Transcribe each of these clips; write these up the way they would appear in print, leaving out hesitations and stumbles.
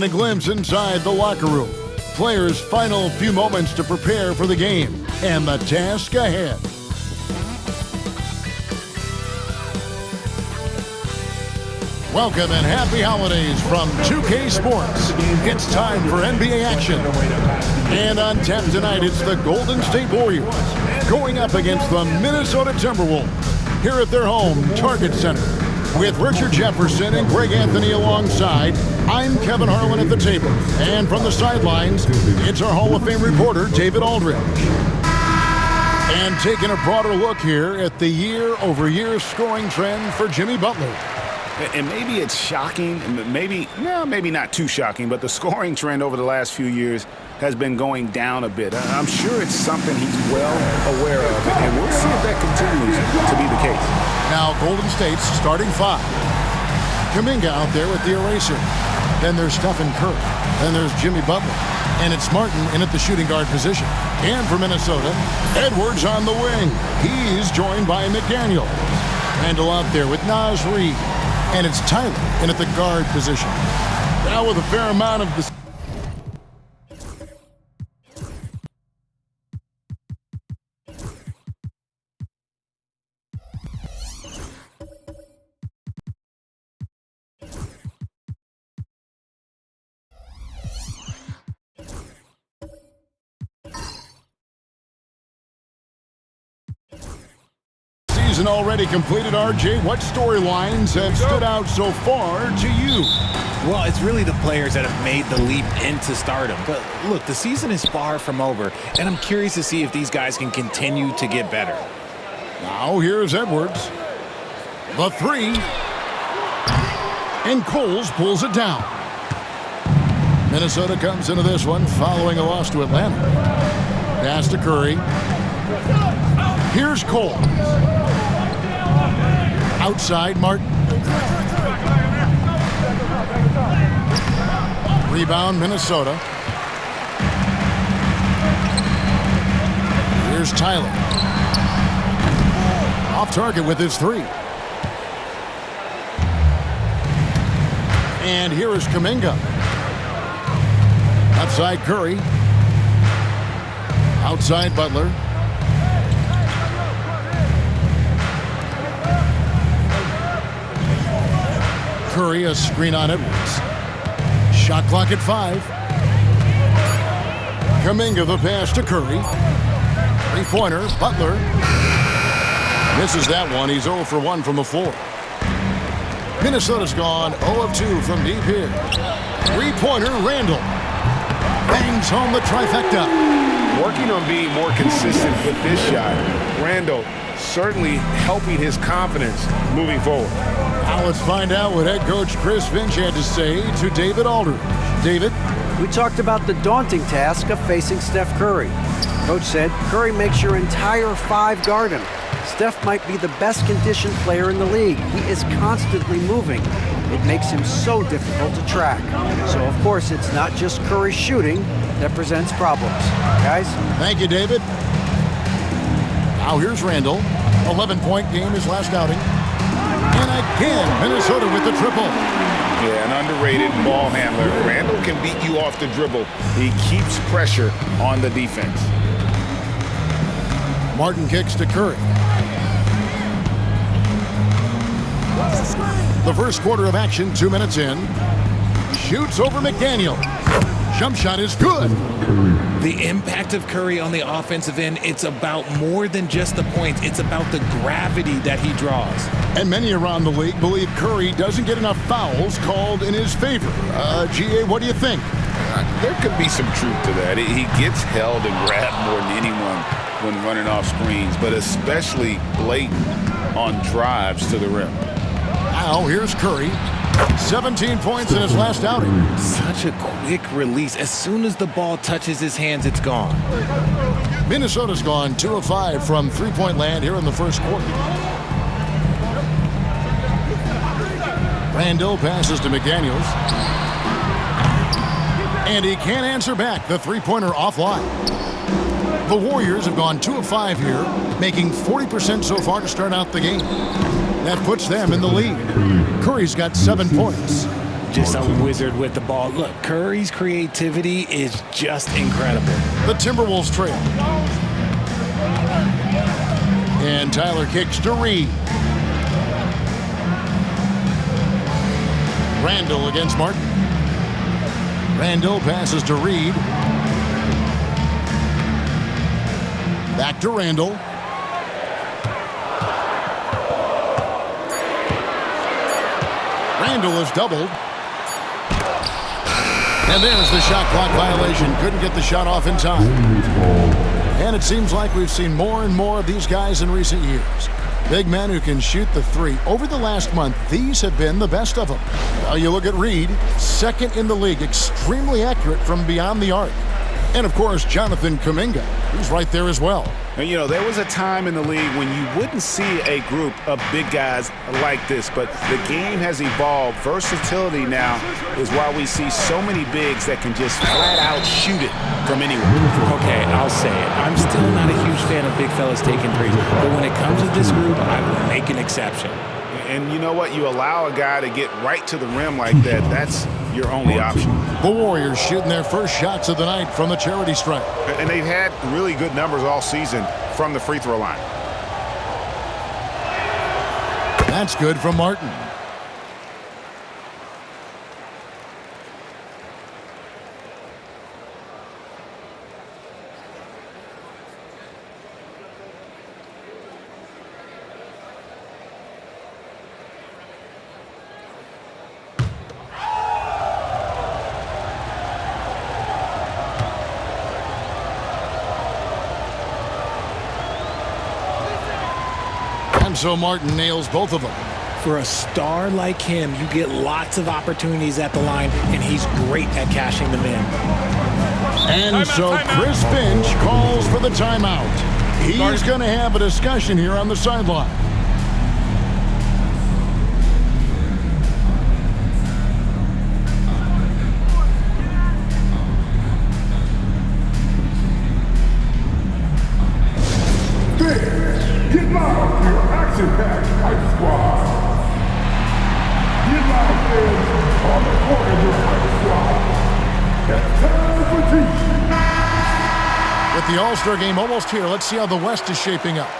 and a glimpse inside the locker room. Players' final few moments to prepare for the game and the task ahead. Welcome and happy holidays from 2K Sports. It's time for NBA action. And on tap tonight, it's the Golden State Warriors going up against the Minnesota Timberwolves here at their home Target Center. With Richard Jefferson and Greg Anthony alongside, I'm Kevin Harlan at the table. And from the sidelines, it's our Hall of Fame reporter, David Aldridge. And taking a broader look here at the year-over-year scoring trend for Jimmy Butler. And maybe it's shocking, maybe not too shocking, but the scoring trend over the last few years has been going down a bit. I'm sure it's something he's well aware of, and we'll see if that continues to be the case. Now, Golden State's starting five. Kuminga out there with the eraser. Then there's Stephen Curry. Then there's Jimmy Butler. And it's Martin in at the shooting guard position. And for Minnesota, Edwards on the wing. He's joined by McDaniel. Randall out there with Naz Reid. And it's Tyler in at the guard position. Now with a fair amount of the... Season already completed, RJ. What storylines have stood out so far to you? Well, it's really the players that have made the leap into stardom. But look, the season is far from over, and I'm curious to see if these guys can continue to get better. Now here's Edwards. The three. And Coles pulls it down. Minnesota comes into this one following a loss to Atlanta. Pass to Curry. Here's Cole. Outside, Martin. Rebound, Minnesota. Here's Tyler. Off target with his three. And here is Kuminga. Outside, Curry. Outside, Butler. Curry, a screen on Edwards. Shot clock at 5. Kuminga the pass to Curry. Three-pointer, Butler. Misses that one. He's 0 for 1 from the floor. Minnesota's gone 0 of 2 from deep here. Three-pointer, Randall. Bangs home the trifecta. Working on being more consistent with this shot. Randall certainly helping his confidence moving forward. Now let's find out what head coach Chris Finch had to say to David Aldridge. David? We talked about the daunting task of facing Steph Curry. Coach said Curry makes your entire five guard him. Steph might be the best conditioned player in the league. He is constantly moving. It makes him so difficult to track. So, of course, it's not just Curry shooting that presents problems. Guys? Thank you, David. Now here's Randall. 11-point game his last outing. And again, Minnesota with the triple. Yeah, an underrated ball handler. Randall can beat you off the dribble. He keeps pressure on the defense. Martin kicks to Curry. The first quarter of action, 2 minutes in. Shoots over McDaniel. Jump shot is good. The impact of Curry on the offensive end, it's about more than just the points. It's about the gravity that he draws. And many around the league believe Curry doesn't get enough fouls called in his favor. GA, what do you think? There could be some truth to that. He gets held and grabbed more than anyone when running off screens, but especially blatant on drives to the rim. Now here's Curry. 17 points in his last outing. Such a quick release. As soon as the ball touches his hands, it's gone. Minnesota's gone 2 of 5 from three-point land here in the first quarter. Randall passes to McDaniels. And he can't answer back. The three-pointer offline. The Warriors have gone 2 of 5 here, making 40% so far to start out the game. That puts them in the lead. Curry's got 7 points. just a wizard with the ball. Look, Curry's creativity is just incredible. The Timberwolves trail. And Tyler kicks to Reed. Randall against Martin. Randall passes to Reed. Back to Randall. Randall is doubled. And there's the shot clock violation. Couldn't get the shot off in time. And it seems like we've seen more and more of these guys in recent years. Big men who can shoot the three. Over the last month, these have been the best of them. Now you look at Reed, second in the league, extremely accurate from beyond the arc. And of course, Jonathan Kuminga, who's right there as well. And you know, there was a time in the league when you wouldn't see a group of big guys like this, but the game has evolved. Versatility now is why we see so many bigs that can just flat out shoot it from anywhere. Okay, I'll say it. I'm still not a huge fan of big fellas taking threes, but when it comes to this group, I will make an exception. And you know what? You allow a guy to get right to the rim like that, that's your only option. The Warriors shooting their first shots of the night from the charity stripe. And they've had really good numbers all season from the free throw line. That's good from Martin. And so Martin nails both of them. For a star like him, you get lots of opportunities at the line, and he's great at cashing them in. And so Chris Finch calls for the timeout. He's going to have a discussion here on the sideline. Get loud for your action-packed hype squad. Get loud fans on the court of your hype squad. It's time for teach. With the All-Star game almost here, let's see how the West is shaping up.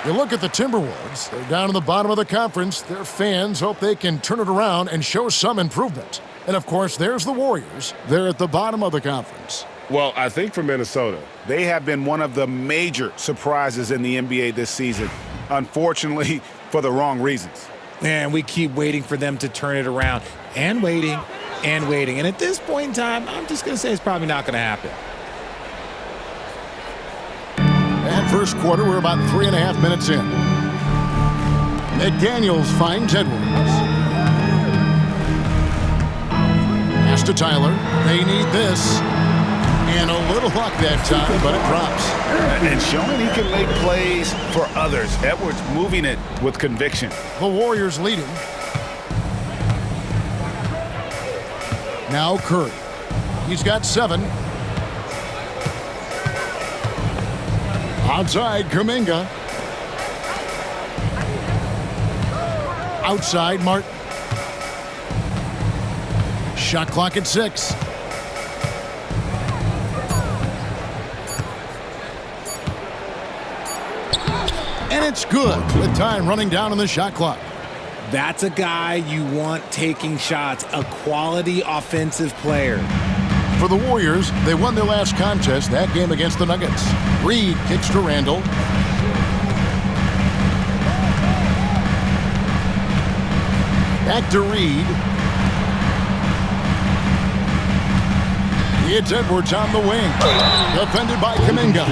You look at the Timberwolves. They're down in the bottom of the conference. Their fans hope they can turn it around and show some improvement. And, of course, there's the Warriors. They're at the bottom of the conference. Well, I think for Minnesota, they have been one of the major surprises in the NBA this season. Unfortunately, for the wrong reasons. And we keep waiting for them to turn it around. And waiting, and waiting. And at this point in time, I'm just going to say it's probably not going to happen. And first quarter, we're about 3.5 minutes in. McDaniels finds Edwards. Pass to Tyler. They need this. And a little luck that time, but it drops. And showing he can make plays for others. Edwards moving it with conviction. The Warriors leading. Now Curry. He's got 7. Outside, Kuminga. Outside, Martin. Shot clock at 6. And it's good with time running down on the shot clock. That's a guy you want taking shots, a quality offensive player. For the Warriors, they won their last contest, that game against the Nuggets. Reed kicks to Randall. Back to Reed. It's Edwards on the wing. Defended by Kuminga.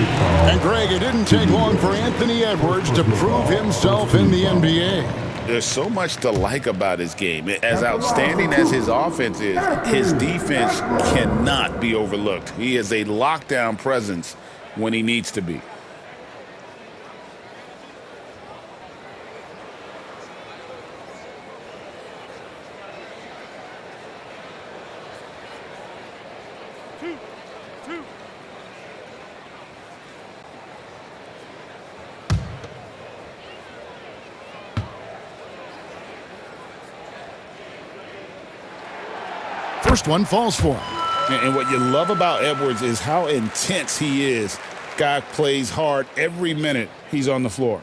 And Greg, it didn't take long for Anthony Edwards to prove himself in the NBA. There's so much to like about his game. As outstanding as his offense is, his defense cannot be overlooked. He is a lockdown presence when he needs to be. first one falls for him. And what you love about Edwards is how intense he is. Guy plays hard every minute he's on the floor.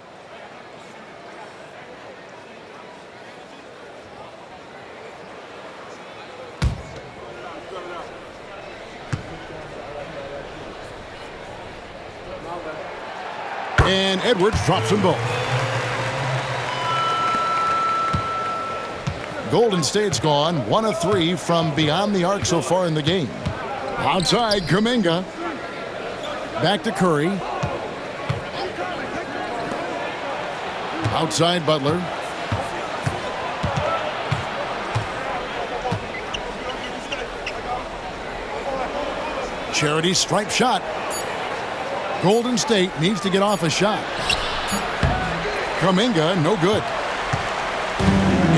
And Edwards drops them both. Golden State's gone 1 of 3 from beyond the arc so far in the game. Outside, Kuminga. Back to Curry. Outside, Butler. Charity stripe shot. Golden State needs to get off a shot. Kuminga, no good.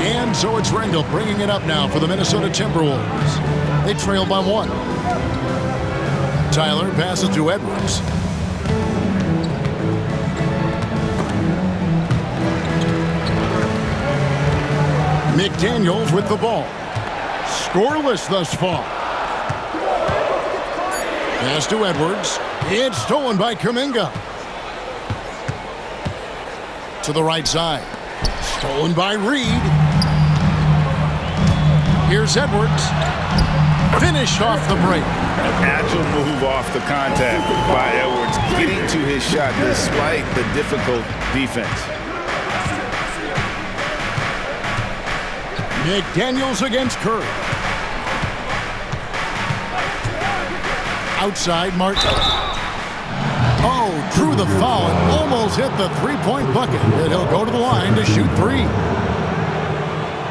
And so it's Randall bringing it up now for the Minnesota Timberwolves. They trail by 1. Tyler passes to Edwards. McDaniels with the ball. Scoreless thus far. Pass to Edwards. It's stolen by Kuminga. To the right side. Stolen by Reed. Here's Edwards. Finished off the break. An agile move off the contact by Edwards, getting to his shot despite the difficult defense. McDaniels against Curry. Outside, Martin. Oh, drew the foul and almost hit the three-point bucket. And he'll go to the line to shoot 3.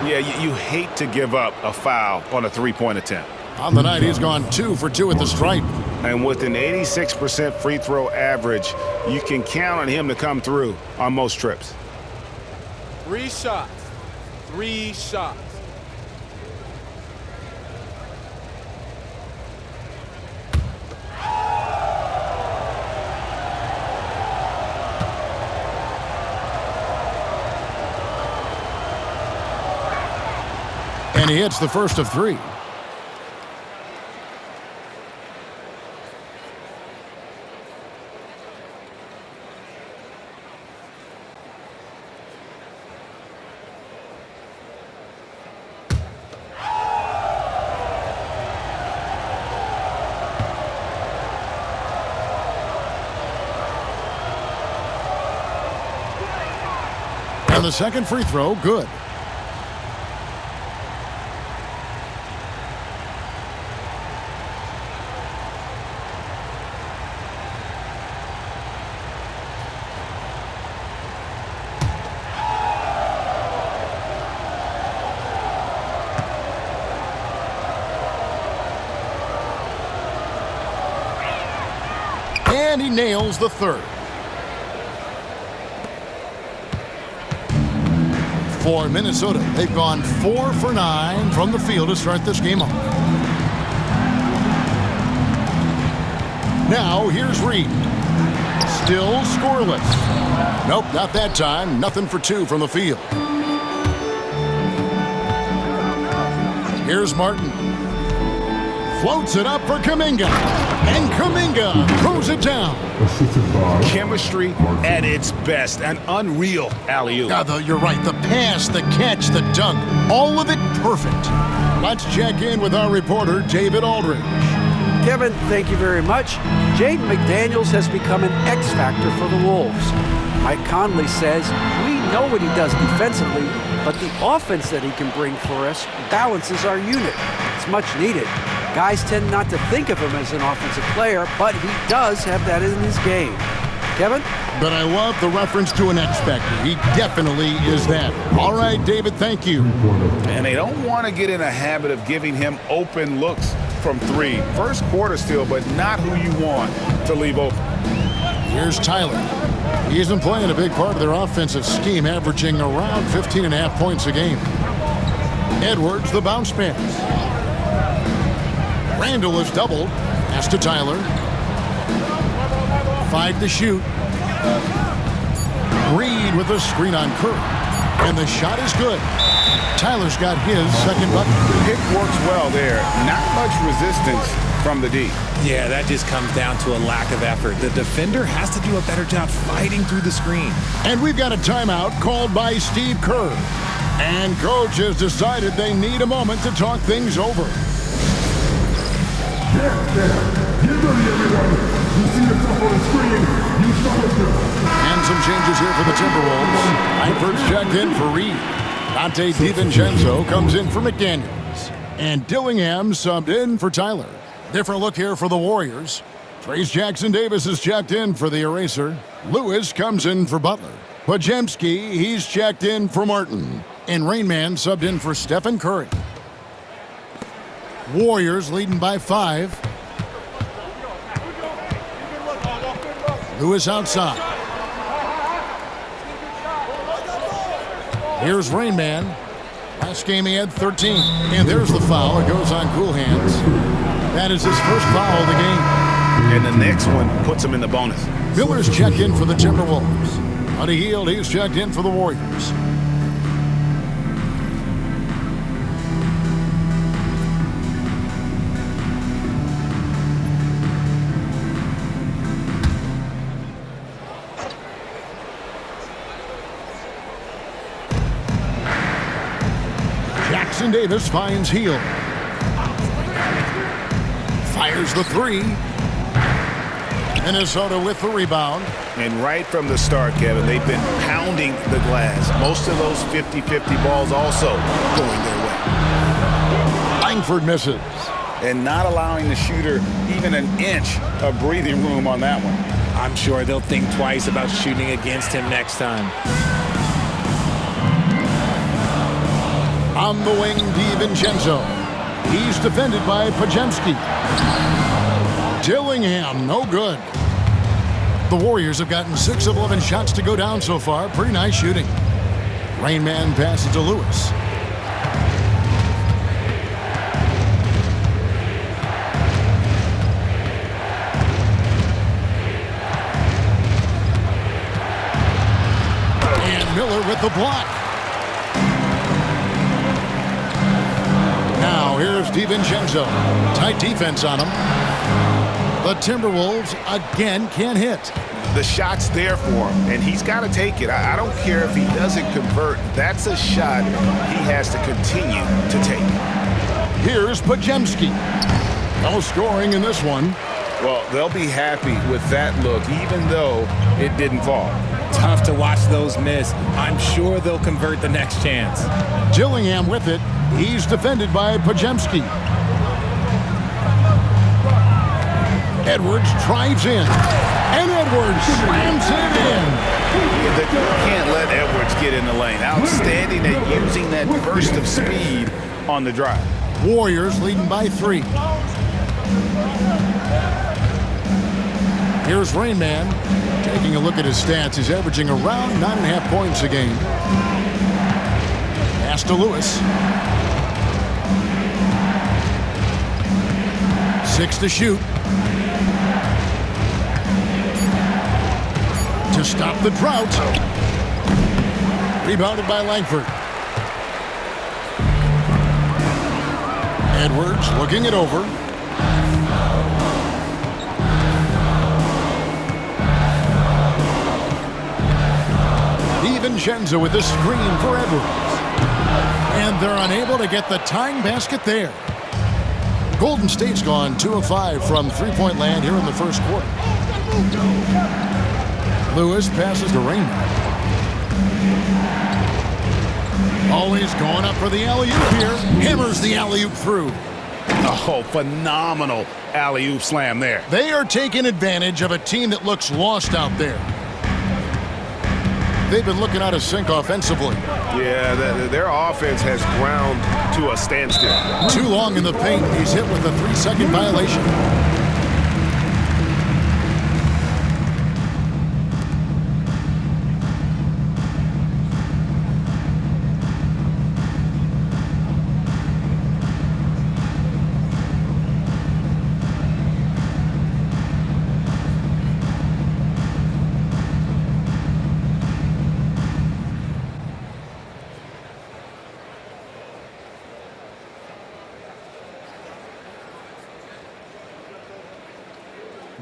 Yeah, you hate to give up a foul on a three-point attempt. On the night, he's gone 2 for 2 at the stripe. And with an 86% free throw average, you can count on him to come through on most trips. 3 shots. 3 shots. And he hits the first of 3. And the second free throw, good. And he nails the third. For Minnesota, they've gone 4 for 9 from the field to start this game off. Now here's Reed. Still scoreless. Nope, not that time. Nothing for 2 from the field. Here's Martin. Floats it up for Kuminga. And Kuminga throws it down. Chemistry at its best. An unreal alley-oop. Yeah, you're right. The pass, the catch, the dunk. All of it perfect. Let's check in with our reporter, David Aldridge. Kevin, thank you very much. Jaden McDaniels has become an X factor for the Wolves. Mike Conley says, we know what he does defensively, but the offense that he can bring for us balances our unit. It's much needed. Guys tend not to think of him as an offensive player, but he does have that in his game. Kevin? But I love the reference to an X factor. He definitely is that. All right, David, thank you. And they don't want to get in a habit of giving him open looks from 3. First quarter still, but not who you want to leave open. Here's Tyler. He's been playing a big part of their offensive scheme, averaging around 15.5 points a game. Edwards, the bounce pass. Randall is doubled. Pass to Tyler. 5 to shoot. Reed with a screen on Curry. And the shot is good. Tyler's got his second bucket. Pick works well there. Not much resistance from the D. Yeah, that just comes down to a lack of effort. The defender has to do a better job fighting through the screen. And we've got a timeout called by Steve Kerr. And coach has decided they need a moment to talk things over. Get ready, everyone. You see yourself on the screen. You show it to them. And some changes here for the Timberwolves. Langford's checked in for Reed. Dante DiVincenzo comes in for McDaniels. And Dillingham subbed in for Tyler. Different look here for the Warriors. Trace Jackson-Davis is checked in for the Eraser. Lewis comes in for Butler. Podziemski, he's checked in for Martin. And Rainman subbed in for Stephen Curry. Warriors leading by 5. Lewis outside. Here's Rainman. Last game he had 13. And there's the foul. It goes on cool hands. That is his first foul of the game. And the next one puts him in the bonus. Miller's checked in for the Timberwolves. Buddy Hield, he's checked in for the Warriors. Jackson-Davis finds Hield. Fires the 3. Minnesota with the rebound. And right from the start, Kevin, they've been pounding the glass. Most of those 50-50 balls also going their way. Langford misses. And not allowing the shooter even an inch of breathing room on that one. I'm sure they'll think twice about shooting against him next time. On the wing, DiVincenzo. He's defended by Podziemski. Dillingham, no good. The Warriors have gotten 6 of 11 shots to go down so far. Pretty nice shooting. Rainman passes to Lewis. And Miller with the block. Now here's DiVincenzo. Tight defense on him. The Timberwolves again can't hit. The shot's there for him, and he's got to take it. I don't care if he doesn't convert. That's a shot he has to continue to take. Here's Podziemski. No scoring in this one. Well, they'll be happy with that look, even though it didn't fall. Tough to watch those miss. I'm sure they'll convert the next chance. Dillingham with it. He's defended by Podziemski. Edwards drives in. And Edwards slams it in. You can't let Edwards get in the lane. Outstanding at using that burst of speed on the drive. Warriors leading by 3. Here's Rainman. Taking a look at his stats, he's averaging around 9.5 points a game. Pass to Lewis. 6 to shoot. To stop the drought. Rebounded by Langford. Edwards looking it over. DiVincenzo with the screen for Edwards. And they're unable to get the tying basket there. Golden State's gone 2 of 5 from three-point land here in the first quarter. Lewis passes to Rainman. Always going up for the alley-oop here. Hammers the alley-oop through. Oh, phenomenal alley-oop slam there. They are taking advantage of a team that looks lost out there. They've been looking out of sync offensively. Yeah, their offense has ground to a standstill. Too long in the paint. He's hit with a 3-second violation.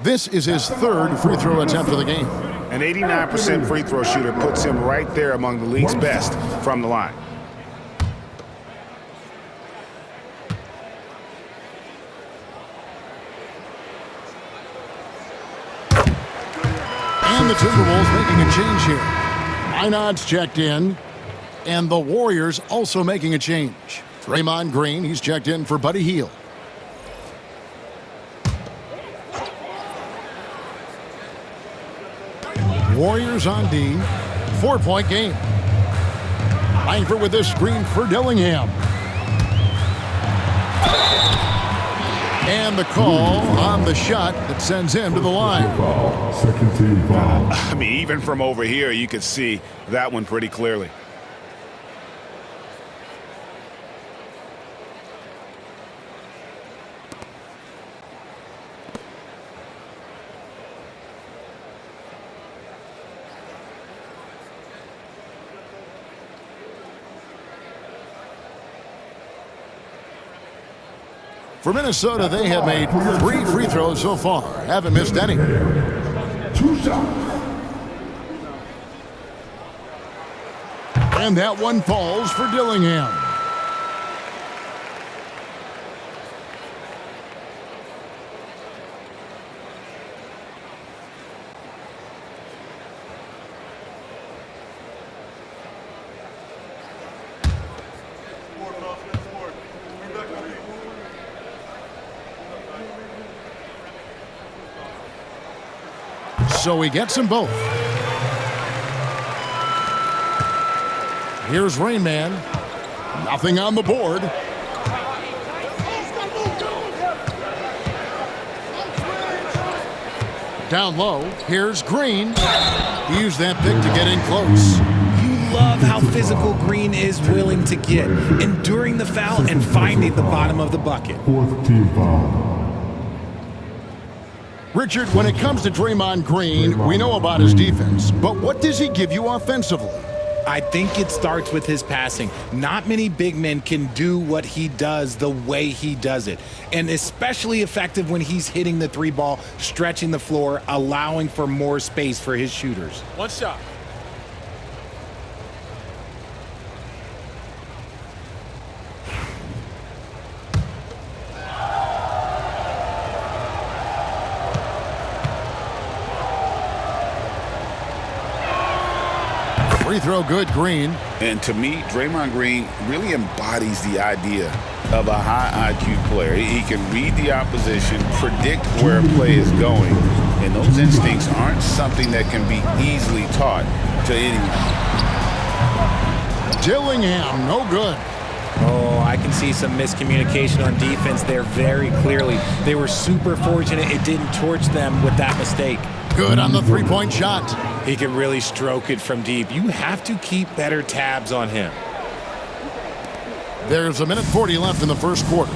This is his third free throw attempt of the game. An 89% free throw shooter puts him right there among the league's best from the line. And the Timberwolves making a change here. Minot's checked in, and the Warriors also making a change. Draymond Green, he's checked in for Buddy Hield. Warriors on D, 4-point game. Langford with this screen for Dillingham. And the call on the shot that sends him to the line. Second team foul. I mean, even from over here, you could see that one pretty clearly. For Minnesota, they have made 3 free throws so far. Haven't missed any. 2 shots. And that one falls for Dillingham. So he gets them both. Here's Rain Man. Nothing on the board. Down low. Here's Green. He used that pick to get in close. You love how physical Green is willing to get, enduring the foul and finding the bottom of the bucket. 4th team foul. Richard, when it comes to Draymond Green, we know about his defense, but what does he give you offensively? I think it starts with his passing. Not many big men can do what he does the way he does it. And especially effective when he's hitting the 3-ball, stretching the floor, allowing for more space for his shooters. One shot. Free throw good, Green. And to me, Draymond Green really embodies the idea of a high IQ player. He can read the opposition, predict where a play is going, and those instincts aren't something that can be easily taught to anyone. Dillingham, no good. Oh, I can see some miscommunication on defense there very clearly. They were super fortunate it didn't torch them with that mistake. Good on the 3-point shot. He can really stroke it from deep. You have to keep better tabs on him. There's 1:40 left in the first quarter.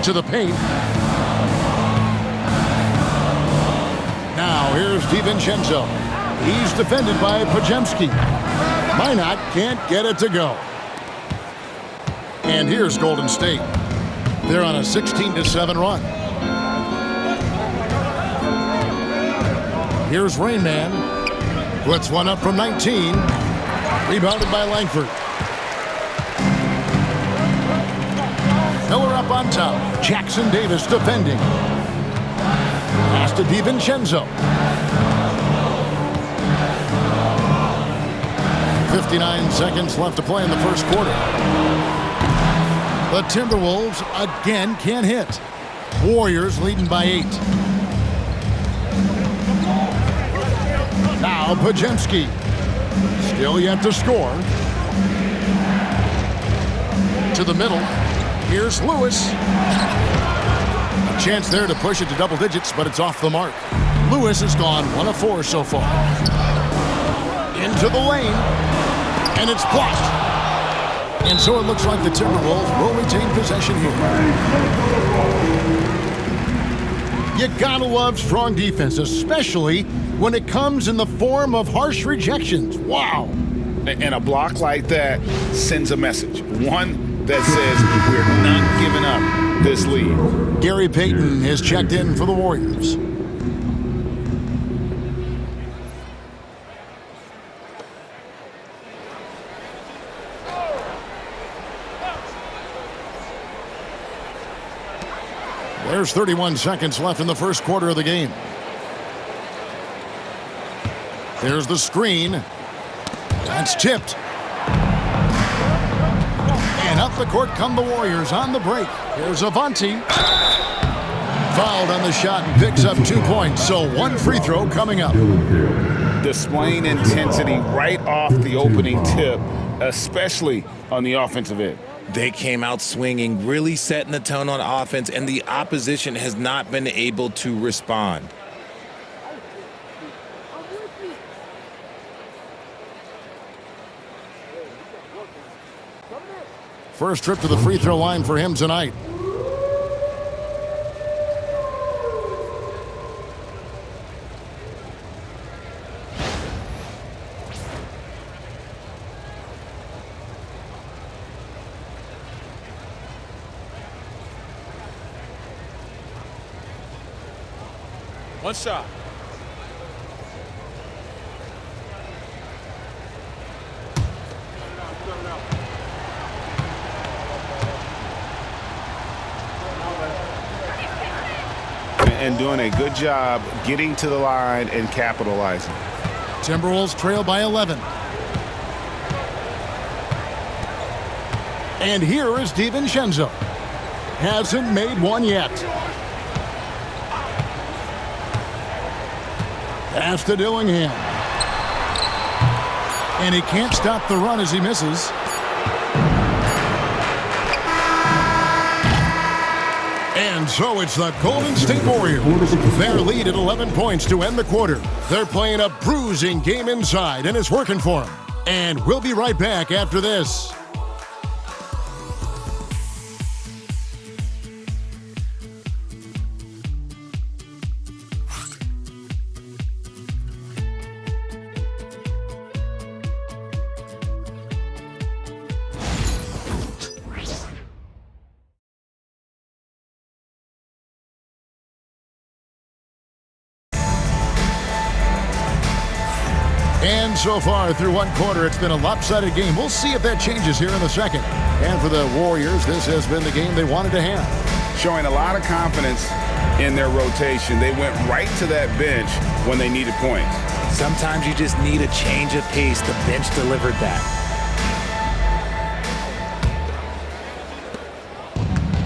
To the paint. Now here's DiVincenzo. He's defended by Pajemski. Minot can't get it to go. And here's Golden State. They're on a 16-7 run. Here's Rain Man. Puts one up from 19. Rebounded by Langford. Miller up on top. Jackson Davis defending. Pass to DiVincenzo. 59 seconds left to play in the first quarter. The Timberwolves again can't hit. Warriors leading by 8. Now Pajemski. Still yet to score. To the middle. Here's Lewis. A chance there to push it to double digits, but it's off the mark. Lewis has gone 1 of 4 so far. Into the lane. And it's blocked. And so it looks like the Timberwolves will retain possession here. You gotta love strong defense, especially when it comes in the form of harsh rejections. Wow. And a block like that sends a message. One that says we're not giving up this lead. Gary Payton has checked in for the Warriors. There's 31 seconds left in the first quarter of the game. There's the screen. That's tipped. And up the court come the Warriors on the break. Here's Avanti. Fouled on the shot and picks up 2 points. So one free throw coming up. Displaying intensity right off the opening tip, especially on the offensive end. They came out swinging, really setting the tone on offense, and the opposition has not been able to respond. First trip to the free throw line for him tonight. One shot. And doing a good job getting to the line and capitalizing. Timberwolves trail by 11. And here is DiVincenzo. Hasn't made one yet. Pass to Dillingham. And he can't stop the run as he misses. And so it's the Golden State Warriors. Their lead at 11 points to end the quarter. They're playing a bruising game inside, and it's working for them. And we'll be right back after this. And so far through one quarter, it's been a lopsided game. We'll see if that changes here in the second. And for the Warriors, this has been the game they wanted to have. Showing a lot of confidence in their rotation. They went right to that bench when they needed points. Sometimes you just need a change of pace. The bench delivered that.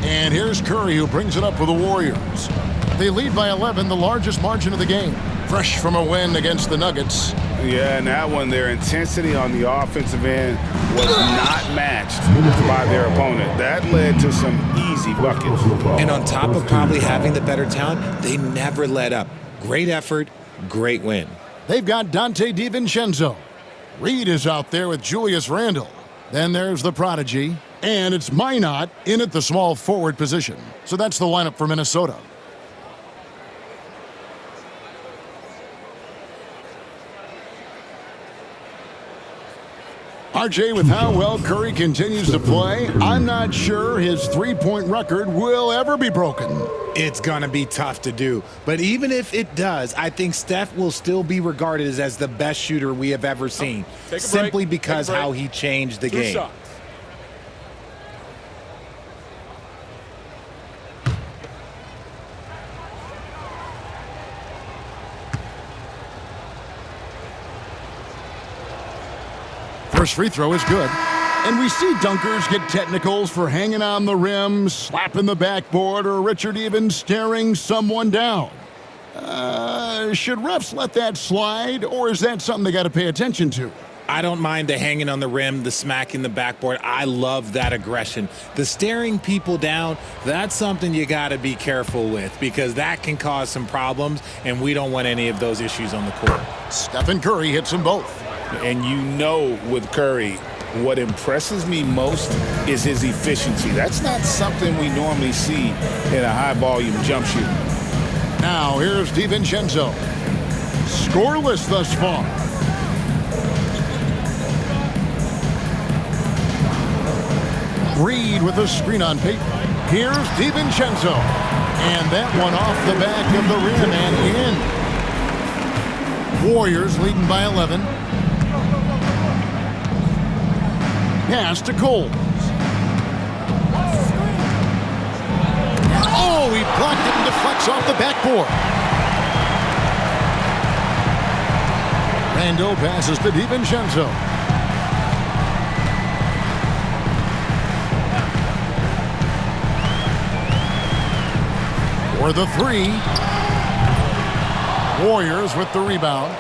And here's Curry, who brings it up for the Warriors. They lead by 11, the largest margin of the game. Fresh from a win against the Nuggets. Yeah, and that one, their intensity on the offensive end was not matched by their opponent. That led to some easy buckets. And on top of probably having the better talent, they never let up. Great effort, great win. They've got Dante DiVincenzo. Reed is out there with Julius Randle. Then there's the prodigy. And it's Minot in at the small forward position. So that's the lineup for Minnesota. RJ, with how well Curry continues to play, I'm not sure his three-point record will ever be broken. It's going to be tough to do. But even if it does, I think Steph will still be regarded as the best shooter we have ever seen. Simply because how he changed the game. Shots. First free throw is good. And we see dunkers get technicals for hanging on the rim, slapping the backboard, or Richard even staring someone down. Should refs let that slide, or is that something they got to pay attention to? I don't mind the hanging on the rim, the smacking the backboard. I love that aggression. The staring people down, that's something you got to be careful with because that can cause some problems, and we don't want any of those issues on the court. Stephen Curry hits them both. And you know with Curry, what impresses me most is his efficiency. That's not something we normally see in a high-volume jump shooter. Now here's DiVincenzo. Scoreless thus far. Reed with a screen on Peyton. Here's DiVincenzo. And that one off the back of the rim and in. Warriors leading by 11. Pass to Cole. Oh, he blocked it and deflects off the backboard. Randall passes to DiVincenzo. For the three. Warriors with the rebound.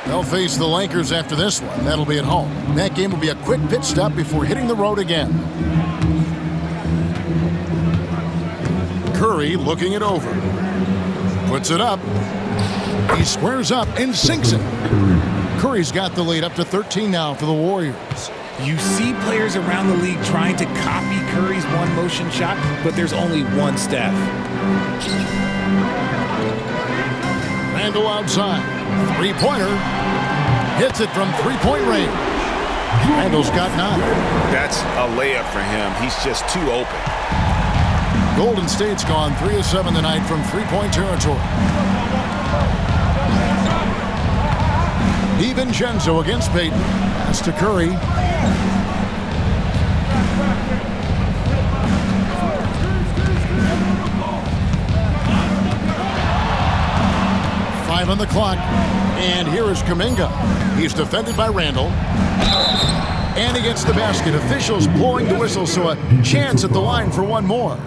They'll face the Lakers after this one. That'll be at home. That game will be a quick pit stop before hitting the road again. Curry looking it over. Puts it up. He squares up and sinks it. Curry's got the lead up to 13 now for the Warriors. You see players around the league trying to copy Curry's one motion shot, but there's only one Steph. Randall outside. Three-pointer. Hits it from three-point range. Randall's got 9. That's a layup for him. He's just too open. Golden State's gone 3 of 7 tonight from three-point territory. DiVincenzo against Peyton. Pass to Curry. Five on the clock. And here is Kuminga. He's defended by Randall. And he gets the basket. Officials blowing the whistle, so a chance at the line for one more.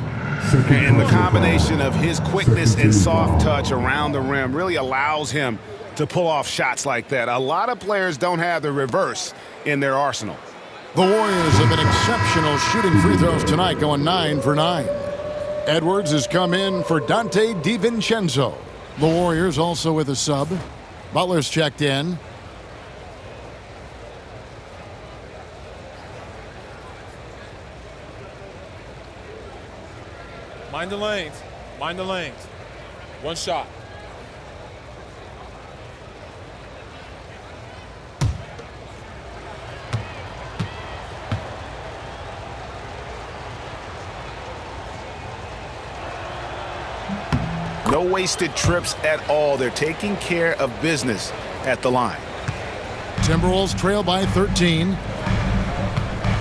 And the combination of his quickness and soft touch around the rim really allows him to pull off shots like that. A lot of players don't have the reverse in their arsenal. The Warriors have been exceptional shooting free throws tonight, going 9 for 9. Edwards has come in for Dante DiVincenzo. The Warriors also with a sub. Butler's checked in. Mind the lanes. Mind the lanes. One shot. No wasted trips at all. They're taking care of business at the line. Timberwolves trail by 13.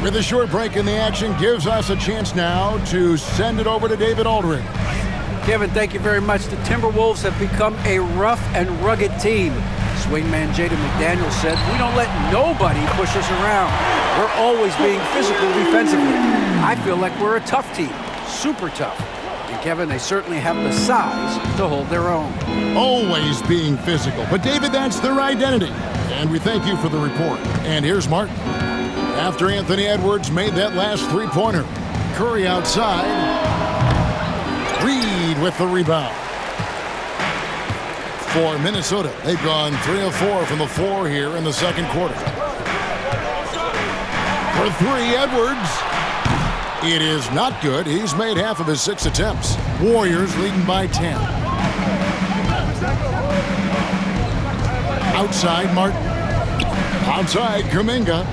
With a short break in the action, gives us a chance now to send it over to David Aldridge. Kevin, thank you very much. The Timberwolves have become a rough and rugged team. Swingman Jaden McDaniels said, "We don't let nobody push us around. We're always being physical defensively. I feel like we're a tough team, super tough." And Kevin, they certainly have the size to hold their own. Always being physical. But David, that's their identity. And we thank you for the report. And here's Martin. After Anthony Edwards made that last three-pointer. Curry outside. Reed with the rebound. For Minnesota, they've gone 3 of 4 from the floor here in the second quarter. For three, Edwards. It is not good. He's made half of his 6 attempts. Warriors leading by 10. Outside, Martin. Outside, Kuminga.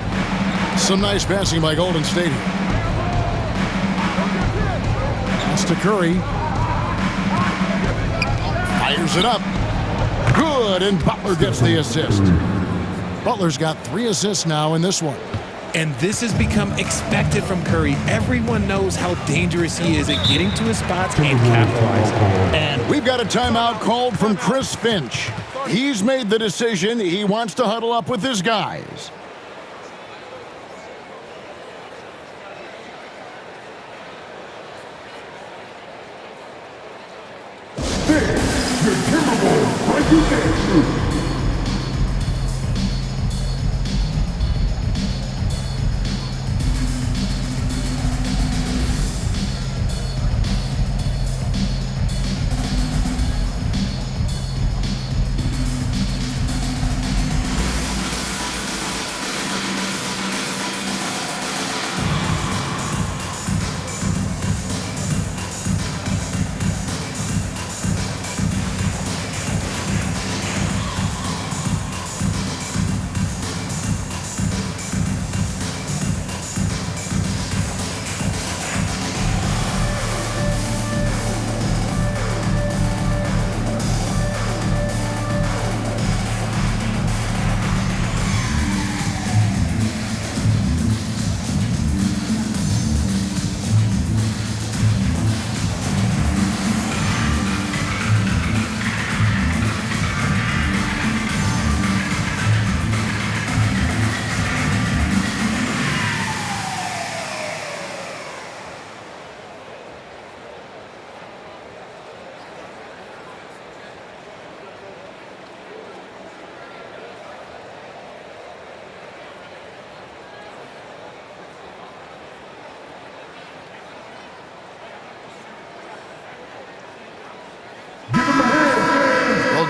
Some nice passing by Golden State. Pass to Curry. Fires it up. Good, and Butler gets the assist. Butler's got 3 assists now in this one. And this has become expected from Curry. Everyone knows how dangerous he is at getting to his spots and capitalizing. And we've got a timeout called from Chris Finch. He's made the decision. He wants to huddle up with his guys. Your Timberwolves regulation.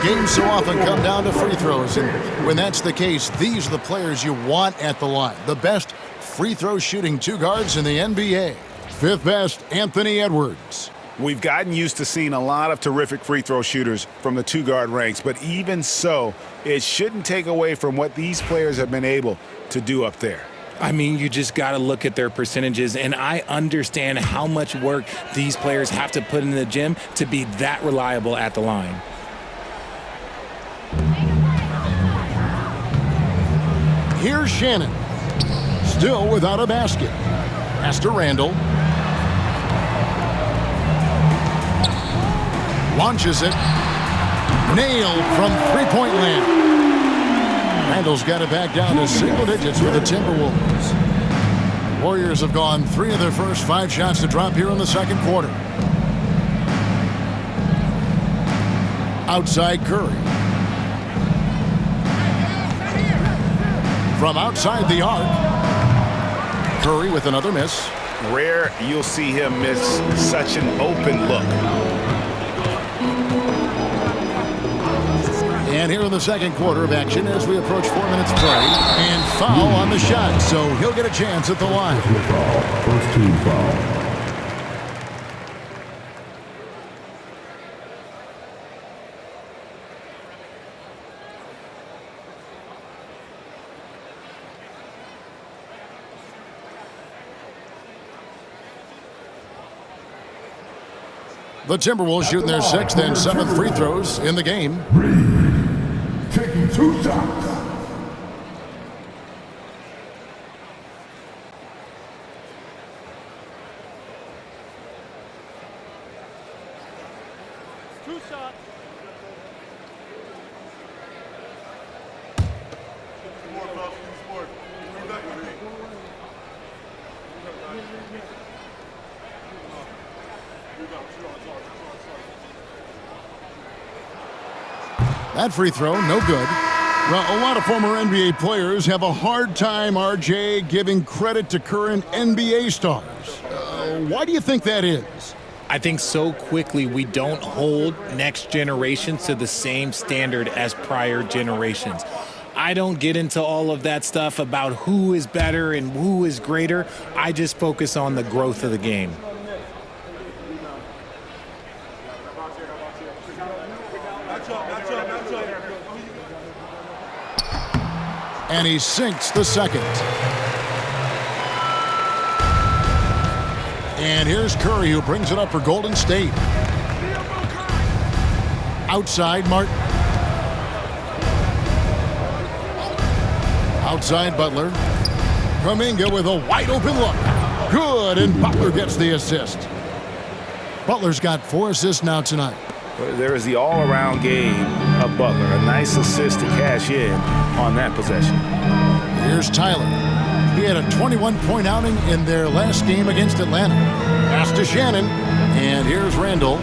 Games so often come down to free throws, and when that's the case, these are the players you want at the line. The best free throw shooting two guards in the NBA. Fifth best, Anthony Edwards. We've gotten used to seeing a lot of terrific free throw shooters from the two-guard ranks, but even so, it shouldn't take away from what these players have been able to do up there. I mean, you just got to look at their percentages, and I understand how much work these players have to put in the gym to be that reliable at the line. Here's Shannon. Still without a basket. Pass to Randall. Launches it. Nailed from three-point land. Randall's got it back down to single digits for the Timberwolves. Warriors have gone 3 of their first 5 shots to drop here in the second quarter. Outside Curry. From outside the arc. Curry with another miss. Rare you'll see him miss such an open look. And here in the second quarter of action as we approach 4 minutes play. And foul on the shot, so he'll get a chance at the line. First team foul. The Timberwolves shooting their 6th and 7th free throws in the game. Taking 2 shots. That free throw, no good. Well, a lot of former NBA players have a hard time, RJ, giving credit to current NBA stars. Why do you think that is? I think so quickly we don't hold next generations to the same standard as prior generations. I don't get into all of that stuff about who is better and who is greater. I just focus on the growth of the game. And he sinks the second. And here's Curry, who brings it up for Golden State. Outside Martin. Outside Butler. Kuminga with a wide open look. Good, and Butler gets the assist. Butler's got 4 assists now tonight. There is the all-around game of Butler. A nice assist to cash in on that possession. Here's Tyler. He had a 21-point outing in their last game against Atlanta. Pass to Shannon. And here's Randall.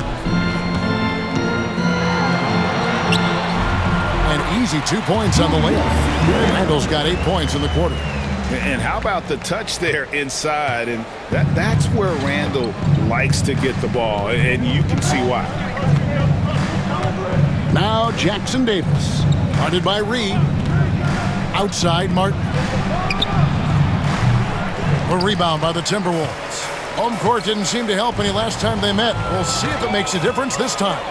An easy 2 points on the layup. Randall's got 8 points in the quarter. And how about the touch there inside? And that's where Randall likes to get the ball, and you can see why. Now Jackson Davis. Guarded by Reed. Outside Martin. A rebound by the Timberwolves. Home court didn't seem to help any last time they met. We'll see if it makes a difference this time.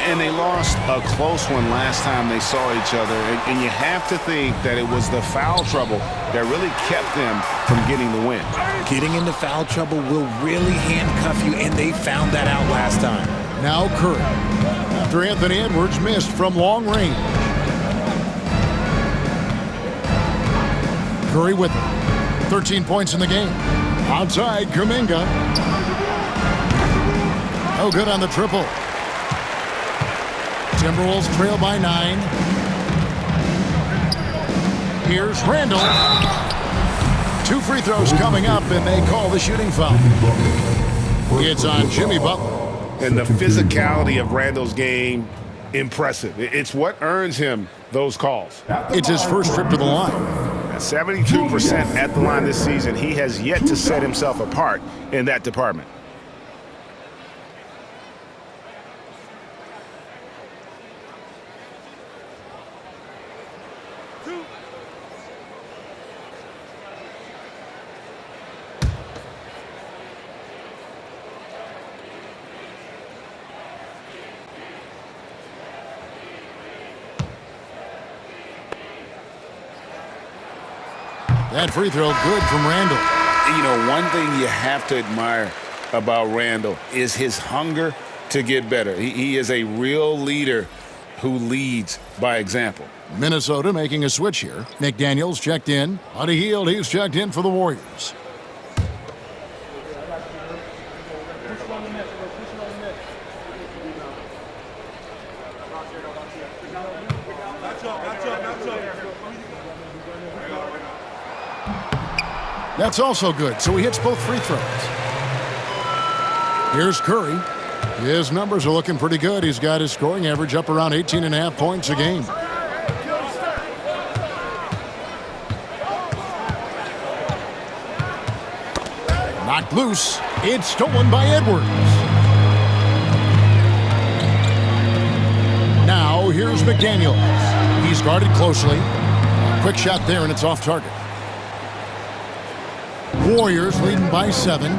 And they lost a close one last time they saw each other. And you have to think that it was the foul trouble that really kept them from getting the win. Getting into foul trouble will really handcuff you, and they found that out last time. Now Curry. After Anthony Edwards missed from long range. Curry with it. 13 points in the game. Outside Kuminga. No good on the triple. Timberwolves trail by 9. Here's Randall. 2 free throws coming up, and they call the shooting foul. It's on Jimmy Butler. And the physicality of Randall's game, impressive. It's what earns him those calls. It's his first trip to the line. At 72% at the line this season, he has yet to set himself apart in that department. That free throw good from Randall. You know, one thing you have to admire about Randall is his hunger to get better. He is a real leader who leads by example. Minnesota making a switch here. McDaniels checked in. On a heel, he's checked in for the Warriors. That's also good, so he hits both free throws. Here's Curry. His numbers are looking pretty good. He's got his scoring average up around 18.5 points a game. Knocked loose. It's stolen by Edwards. Now here's McDaniels. He's guarded closely. Quick shot there, and it's off target. Warriors leading by 7.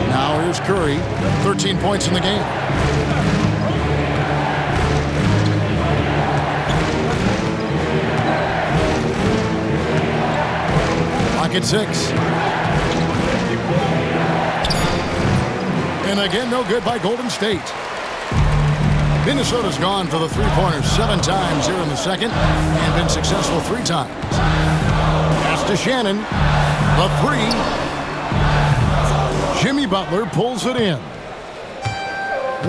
Now here's Curry. 13 points in the game. Clock at 6. And again, no good by Golden State. Minnesota's gone for the three-pointers 7 times here in the second and been successful 3 times. Pass to Shannon. The 3. Jimmy Butler pulls it in.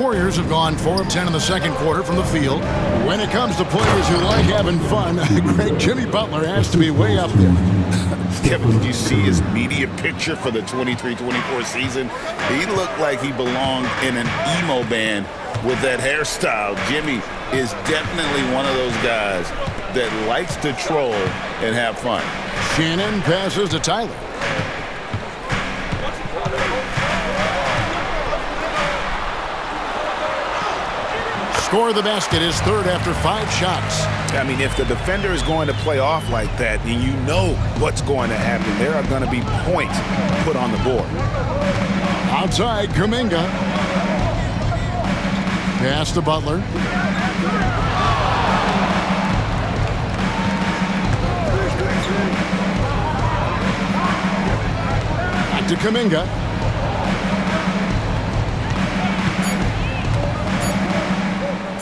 Warriors have gone 4 of 10 in the second quarter from the field. When it comes to players who like having fun, great Jimmy Butler has to be way up there. Kevin, did you see his media picture for the 23-24 season? He looked like he belonged in an emo band with that hairstyle. Jimmy is definitely one of those guys that likes to troll and have fun. Shannon passes to Tyler. Score of the basket is third after 5 shots. I mean, if the defender is going to play off like that, then you know what's going to happen. There are going to be points put on the board. Outside, Kuminga. Pass to Butler. Back to Kuminga.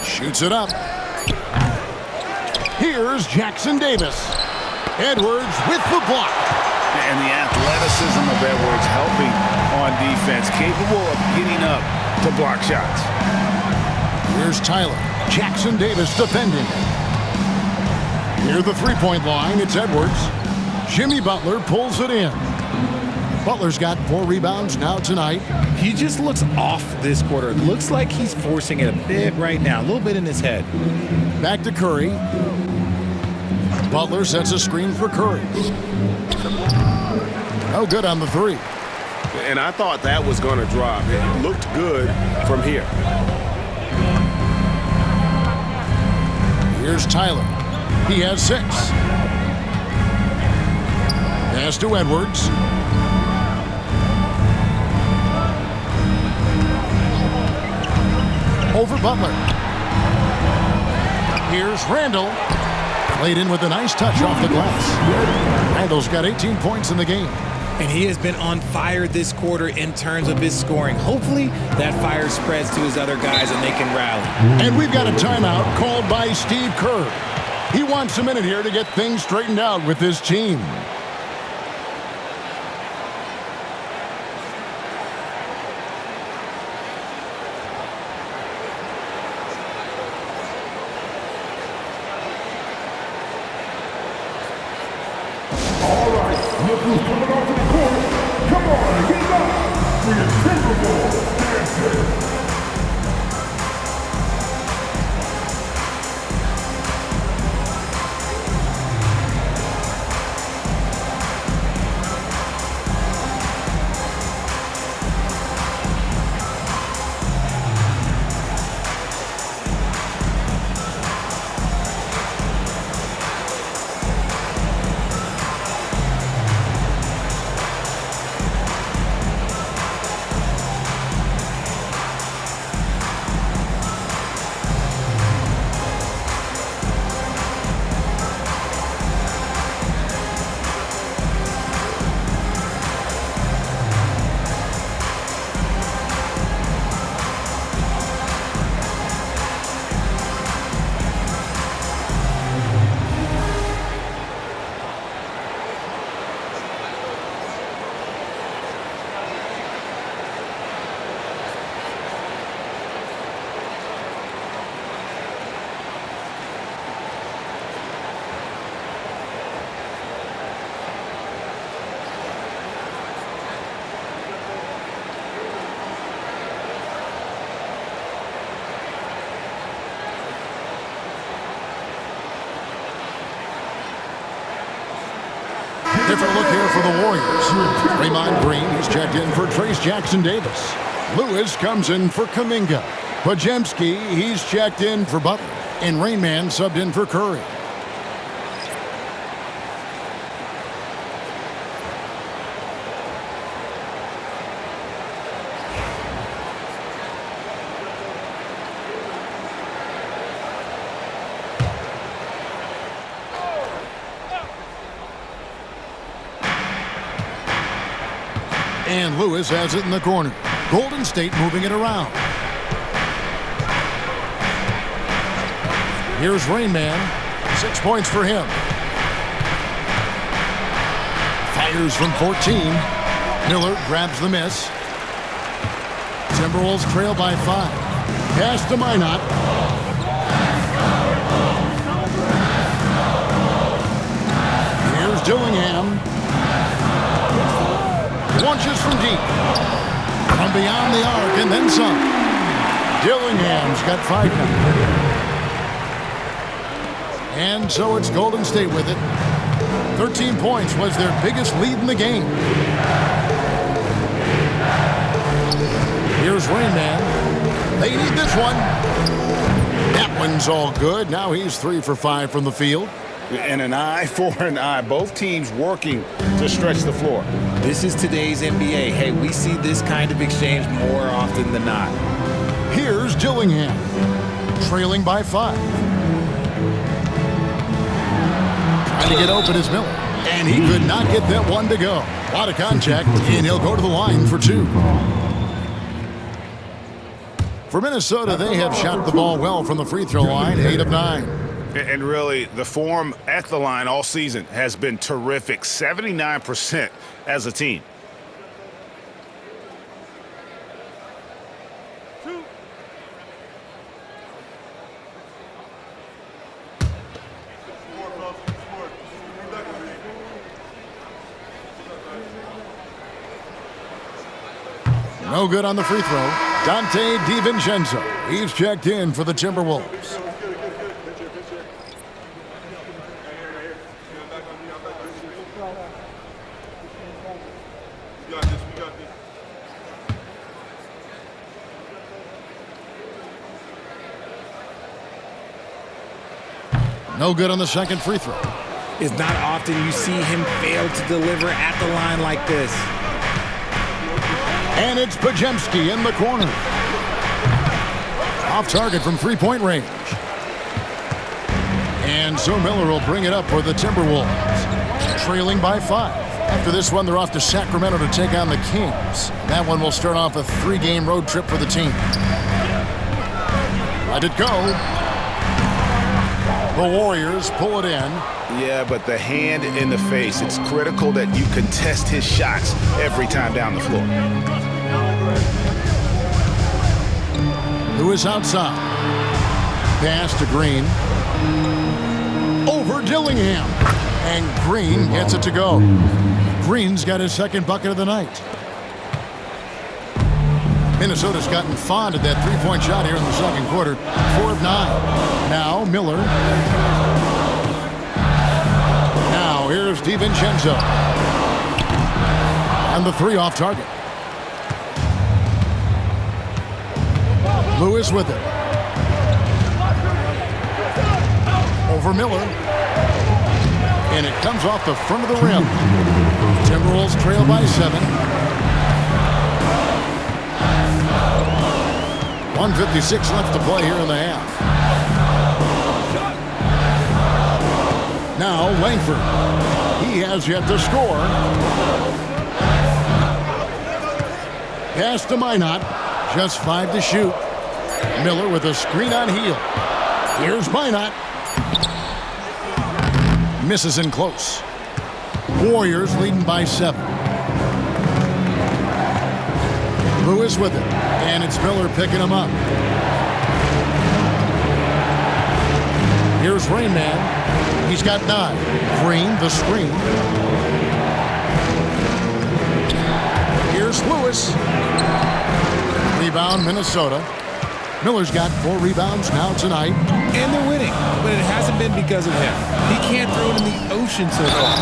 Shoots it up. Here's Jackson Davis. Edwards with the block. And the athleticism of Edwards helping on defense, capable of getting up to block shots. Here's Tyler. Jackson Davis defending. Near the three-point line, it's Edwards. Jimmy Butler pulls it in. Butler's got 4 rebounds now tonight. He just looks off this quarter. Looks like he's forcing it a bit right now, a little bit in his head. Back to Curry. Butler sets a screen for Curry. No good on the 3. And I thought that was going to drop. It looked good from here. Here's Tyler. He has 6. Pass to Edwards. Over Butler. Here's Randall. Played in with a nice touch off the glass. Randall's got 18 points in the game. And he has been on fire this quarter in terms of his scoring. Hopefully that fire spreads to his other guys and they can rally. And we've got a timeout called by Steve Kerr. He wants a minute here to get things straightened out with his team. Look who's coming onto the court. Come on, get up for your Timberwolves dancer. Different look here for the Warriors. Draymond Green, he's checked in for Trace Jackson-Davis. Lewis comes in for Kuminga. Podziemski, he's checked in for Butler. And Rainman subbed in for Curry. And Lewis has it in the corner. Golden State moving it around. Here's Rainman. 6 points for him. Fires from 14. Miller grabs the miss. Timberwolves trail by 5. Pass to Minot. Here's Dillingham. Launches from deep. From beyond the arc and then some. Dillingham's got 5 now. And so it's Golden State with it. 13 points was their biggest lead in the game. Here's Rainman. They need this one. That one's all good. Now he's 3 for 5 from the field. And an eye for an eye. Both teams working to stretch the floor. This is today's NBA. Hey, we see this kind of exchange more often than not. Here's Dillingham. Trailing by 5. Trying to get open is Miller. And he could not get that one to go. A lot of contact, and he'll go to the line for 2. For Minnesota, they have shot the ball well from the free throw line, 8 of 9. And really, the form at the line all season has been terrific. 79% as a team. No good on the free throw. Dante DiVincenzo. He's checked in for the Timberwolves. No good on the second free throw. It's not often you see him fail to deliver at the line like this. And it's Podziemski in the corner. Off target from three-point range. And so Miller will bring it up for the Timberwolves. Trailing by 5. After this one, they're off to Sacramento to take on the Kings. That one will start off a 3-game road trip for the team. Let it go. The Warriors pull it in. Yeah, but the hand in the face, it's critical that you contest his shots every time down the floor. Who is outside? Pass to Green. Over Dillingham. And Green gets it to go. Green's got his second bucket of the night. Minnesota's gotten fond of that three-point shot here in the second quarter. 4 of 9. Now Miller. Now here's DiVincenzo. And the 3 off target. Lewis with it. Over Miller. And it comes off the front of the rim. Timberwolves trail by 7. 1:56 left to play here in the half. Now Langford. He has yet to score. Pass to Minot. Just 5 to shoot. Miller with a screen on heel. Here's Minot. Misses in close. Warriors leading by 7. Lewis with it. And it's Miller picking him up. Here's Rainman. He's got 9. Green, the screen. Here's Lewis. Rebound, Minnesota. Miller's got 4 rebounds now tonight. And they're winning, but it hasn't been because of him. He can't throw it in the ocean so far.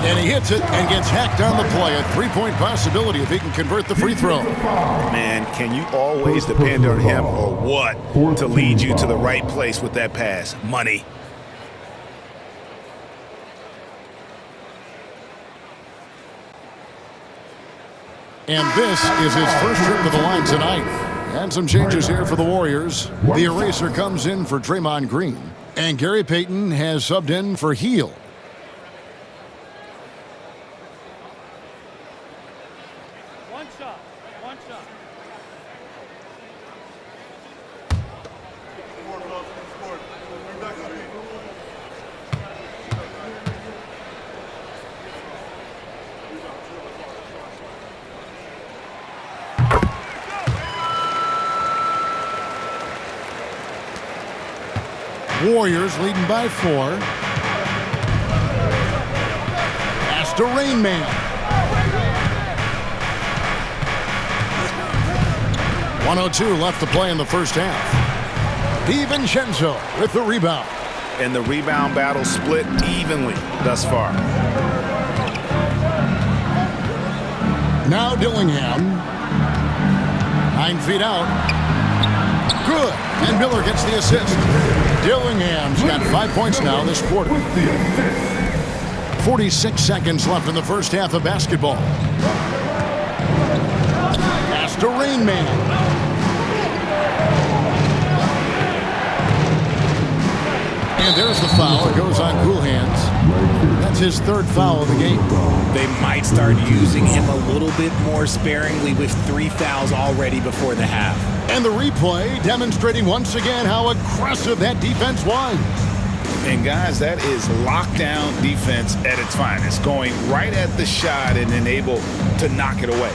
And he hits it and gets hacked on the play. A 3-point possibility if he can convert the free throw. Man, can you always depend on him or what to lead you to the right place with that pass? Money. And this is his first trip to the line tonight. And some changes here for the Warriors. The eraser comes in for Draymond Green. And Gary Payton has subbed in for Heel. One shot. Warriors leading by 4. Pass to Rain Man. 1:02 left to play in the first half. DiVincenzo with the rebound. And the rebound battle split evenly thus far. Now Dillingham. 9 feet out. Good. And Miller gets the assist. Dillingham's got 5 points now this quarter. 46 seconds left in the first half of basketball. Pass to Rain Man. And there's the foul. It goes on Cool Hands. That's his 3rd foul of the game. They might start using him a little bit more sparingly with 3 fouls already before the half. And the replay demonstrating once again how aggressive that defense was. And guys, that is lockdown defense at its finest. Going right at the shot and then able to knock it away.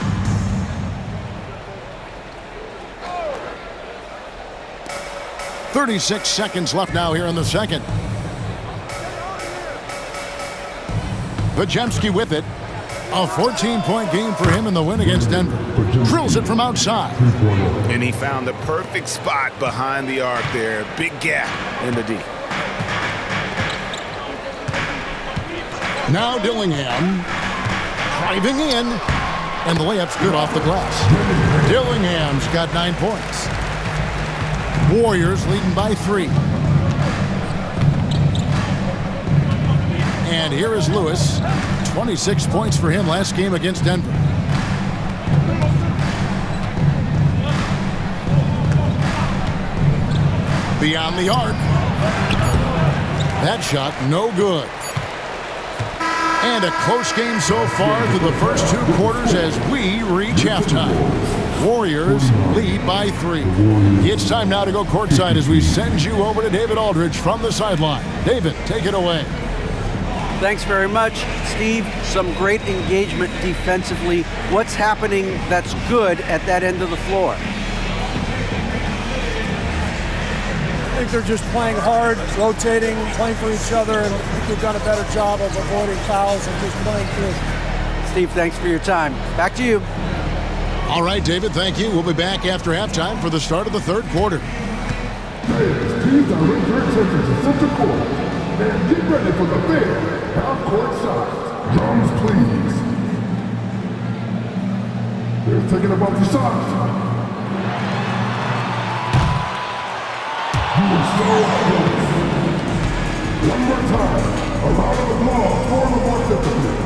.36 seconds left now here in the second. Podziemski with it. A 14-point game for him in the win against Denver. Drills it from outside. And he found the perfect spot behind the arc there. Big gap in the D. Now Dillingham driving in. And the layup's good off the glass. Dillingham's got 9 points. Warriors leading by 3. And here is Lewis. 26 points for him last game against Denver. Beyond the arc. That shot no good. And a close game so far through the first 2 quarters as we reach halftime. Warriors lead by 3. It's time now to go courtside as we send you over to David Aldridge from the sideline. David, take it away. Thanks very much, Steve. Some great engagement defensively. What's happening that's good at that end of the floor? I think they're just playing hard, rotating, playing for each other, and I think they've done a better job of avoiding fouls and just playing through. Steve, thanks for your time. Back to you. All right, David, thank you. We'll be back after halftime for the start of the 3rd quarter. Please direct your attention to center court and get ready for the big half-court shot. Drums, please. They're taking about the shot. You are so close. One more time. A round of applause for the participants.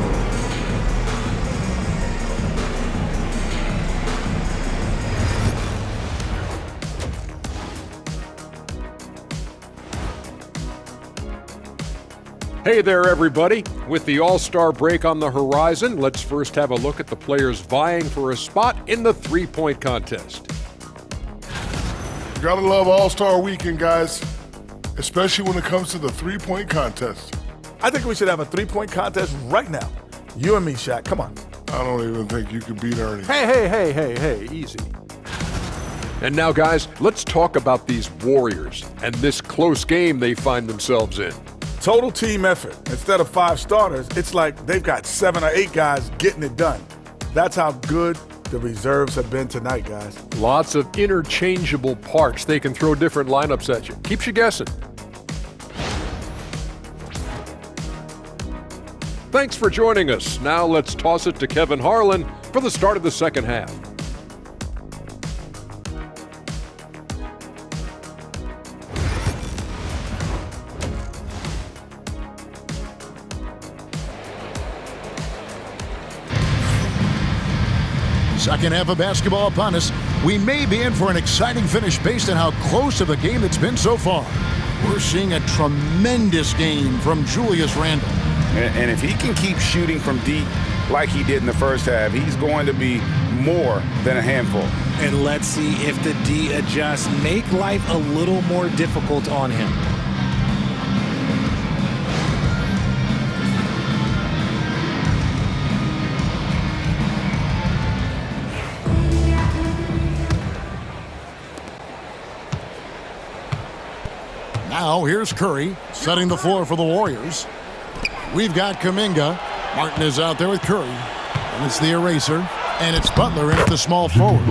Hey there, everybody. With the All-Star break on the horizon, let's first have a look at the players vying for a spot in the three-point contest. You gotta love All-Star Weekend, guys, especially when it comes to the three-point contest. I think we should have a three-point contest right now. You and me, Shaq. Come on. I don't even think you could beat Ernie. Hey, easy. And now, guys, let's talk about these Warriors and this close game they find themselves in. Total team effort. Instead of 5 starters, it's like they've got 7 or 8 guys getting it done. That's how good the reserves have been tonight, guys. Lots of interchangeable parts. They can throw different lineups at you. Keeps you guessing. Thanks for joining us. Now let's toss it to Kevin Harlan for the start of the second half. Second half of basketball upon us. We may be in for an exciting finish based on how close of a game it's been so far. We're seeing a tremendous game from Julius Randle. And if he can keep shooting from deep like he did in the first half, he's going to be more than a handful. And let's see if the D adjusts, make life a little more difficult on him. Now here's Curry setting the floor for the Warriors. We've got Kuminga. Martin is out there with Curry. And it's the eraser. And it's Butler in at the small forward.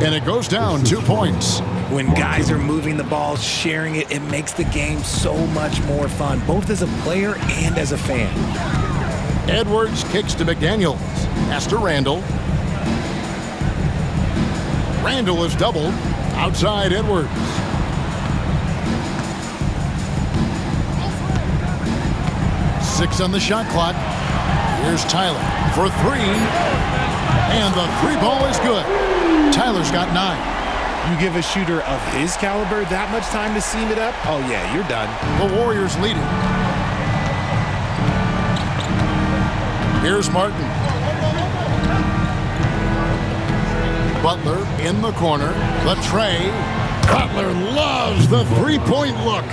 And it goes down 2 points. When guys are moving the ball, sharing it, it makes the game so much more fun, both as a player and as a fan. Edwards kicks to McDaniels. Pass to Randle. Randle is doubled. Outside Edwards. Six on the shot clock. Here's Tyler for three. And the three ball is good. Tyler's got 9. You give a shooter of his caliber that much time to seam it up? Oh, yeah, you're done. The Warriors lead it. Here's Martin. Butler in the corner. The tray. Butler loves the three-point look.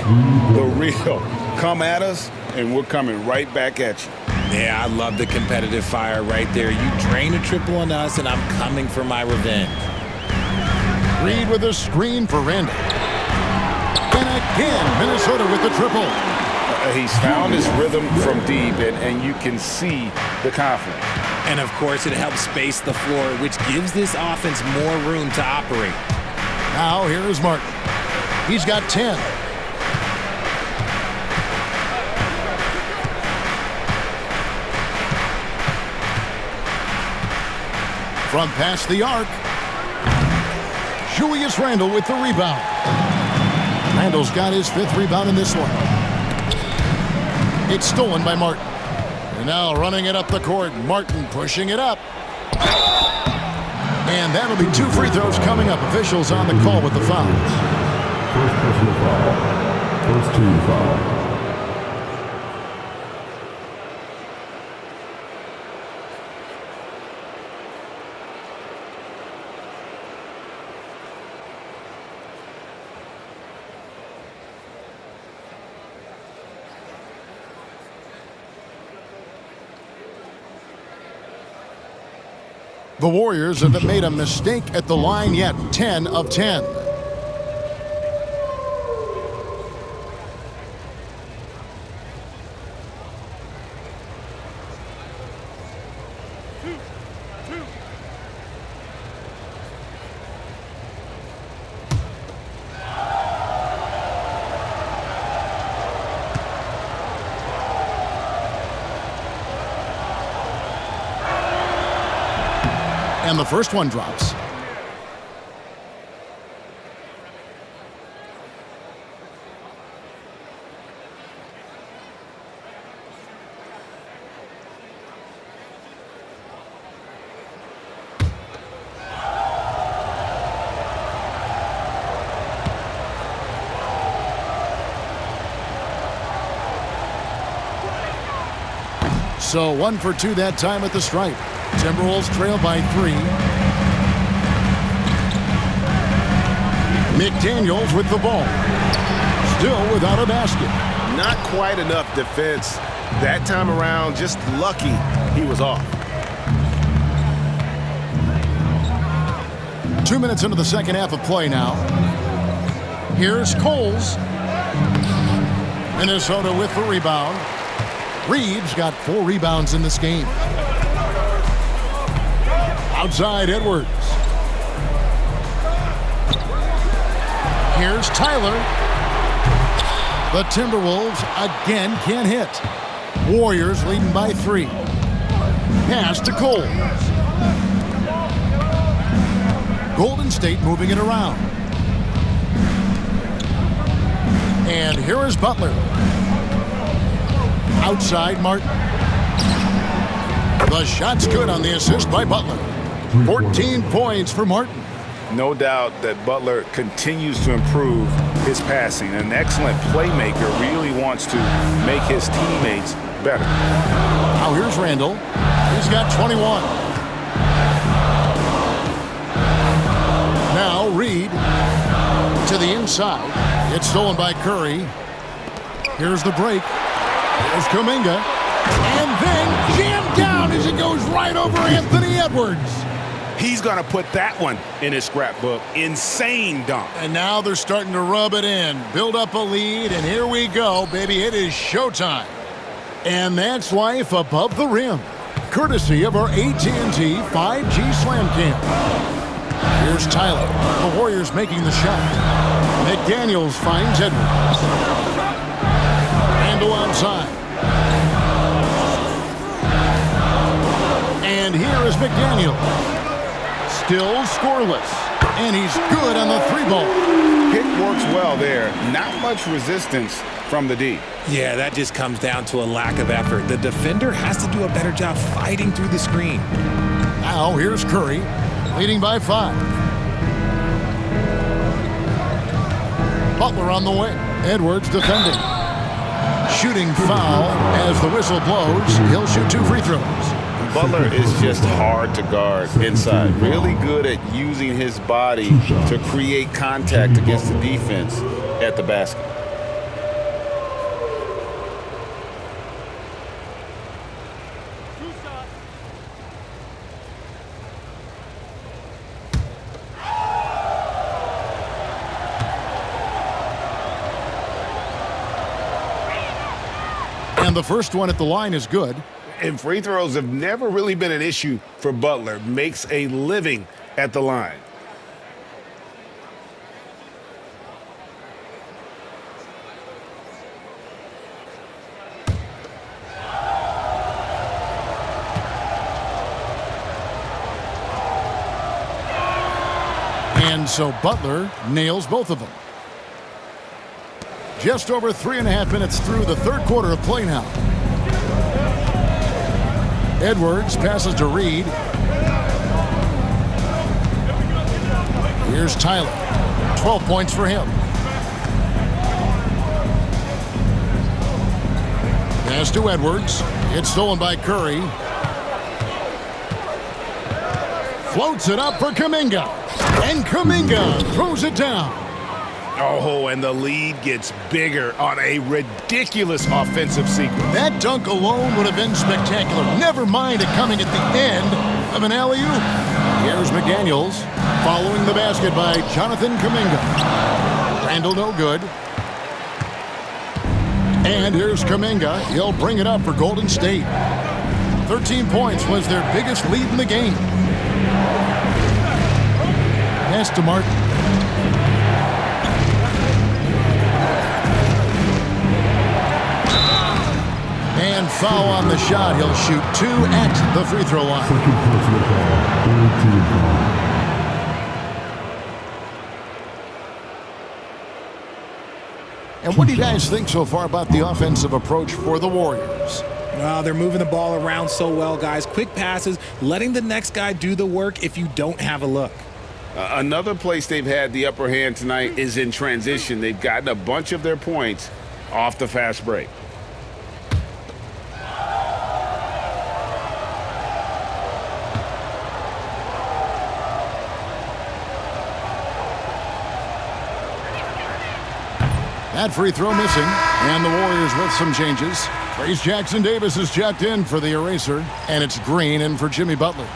The real. Come at us, and we're coming right back at you. Yeah, I love the competitive fire right there. You drain a triple on us, and I'm coming for my revenge. Reed with a screen for Randle. And again, Minnesota with the triple. He's found his rhythm from deep, and you can see the confidence. And, of course, it helps space the floor, which gives this offense more room to operate. Now, here is Martin. He's got 10. From past the arc, Julius Randle with the rebound. Randle's got his 5th rebound in this one. It's stolen by Martin. And now running it up the court, Martin pushing it up. And that'll be 2 free throws coming up. Officials on the call with the foul. First personal foul. First team foul. The Warriors have made a mistake at the line yet. 10 of 10. And the first one drops. So 1 for 2 that time at the stripe. Timberwolves trail by 3. McDaniels with the ball. Still without a basket. Not quite enough defense that time around. Just lucky he was off. 2 minutes into the second half of play now. Here's Coles. Minnesota with the rebound. Reed's got 4 rebounds in this game. Outside Edwards. Here's Tyler. The Timberwolves again can't hit. Warriors leading by 3. Pass to Cole. Golden State moving it around. And here is Butler. Outside Martin. The shot's good on the assist by Butler. 14 points for Martin. No doubt that Butler continues to improve his passing. An excellent playmaker, really wants to make his teammates better. Now here's Randall. He's got 21. Now Reed to the inside. It's stolen by Curry. Here's the break. Here's Kuminga. And then jammed down as it goes right over Anthony Edwards. He's going to put that one in his scrapbook. Insane dunk. And now they're starting to rub it in, build up a lead, and here we go, baby. It is showtime. And that's life above the rim, courtesy of our AT&T 5G Slam Cam. Here's Tyler. The Warriors making the shot. McDaniels finds Edwards. Randall outside. And here is McDaniels. Still scoreless. And he's good on the 3-ball. Pick works well there. Not much resistance from the D. Yeah, that just comes down to a lack of effort. The defender has to do a better job fighting through the screen. Now here's Curry, leading by 5. Butler on the way. Edwards defending. Shooting foul as the whistle blows. He'll shoot 2 free throws. Butler is just hard to guard inside. Really good at using his body to create contact against the defense at the basket. And the first one at the line is good. And free throws have never really been an issue for Butler. Makes a living at the line. And so Butler nails both of them. Just over 3.5 minutes through the third quarter of play now. Edwards passes to Reed. Here's Tyler. 12 points for him. Pass to Edwards. It's stolen by Curry. Floats it up for Kuminga. And Kuminga throws it down. Oh, and the lead gets bigger on a ridiculous offensive sequence. That dunk alone would have been spectacular. Never mind it coming at the end of an alley-oop. Here's McDaniels following the basket by Jonathan Kuminga. Randall no good. And here's Kuminga. He'll bring it up for Golden State. 13 points was their biggest lead in the game. Pass to Martin. And foul on the shot. He'll shoot 2 at the free throw line. And what do you guys think so far about the offensive approach for the Warriors? Well, they're moving the ball around so well, guys. Quick passes, letting the next guy do the work if you don't have a look. Another place they've had the upper hand tonight is in transition. They've gotten a bunch of their points off the fast break. That free throw missing, and the Warriors with some changes. Trace Jackson-Davis is checked in for the eraser, and it's Green in for Jimmy Butler.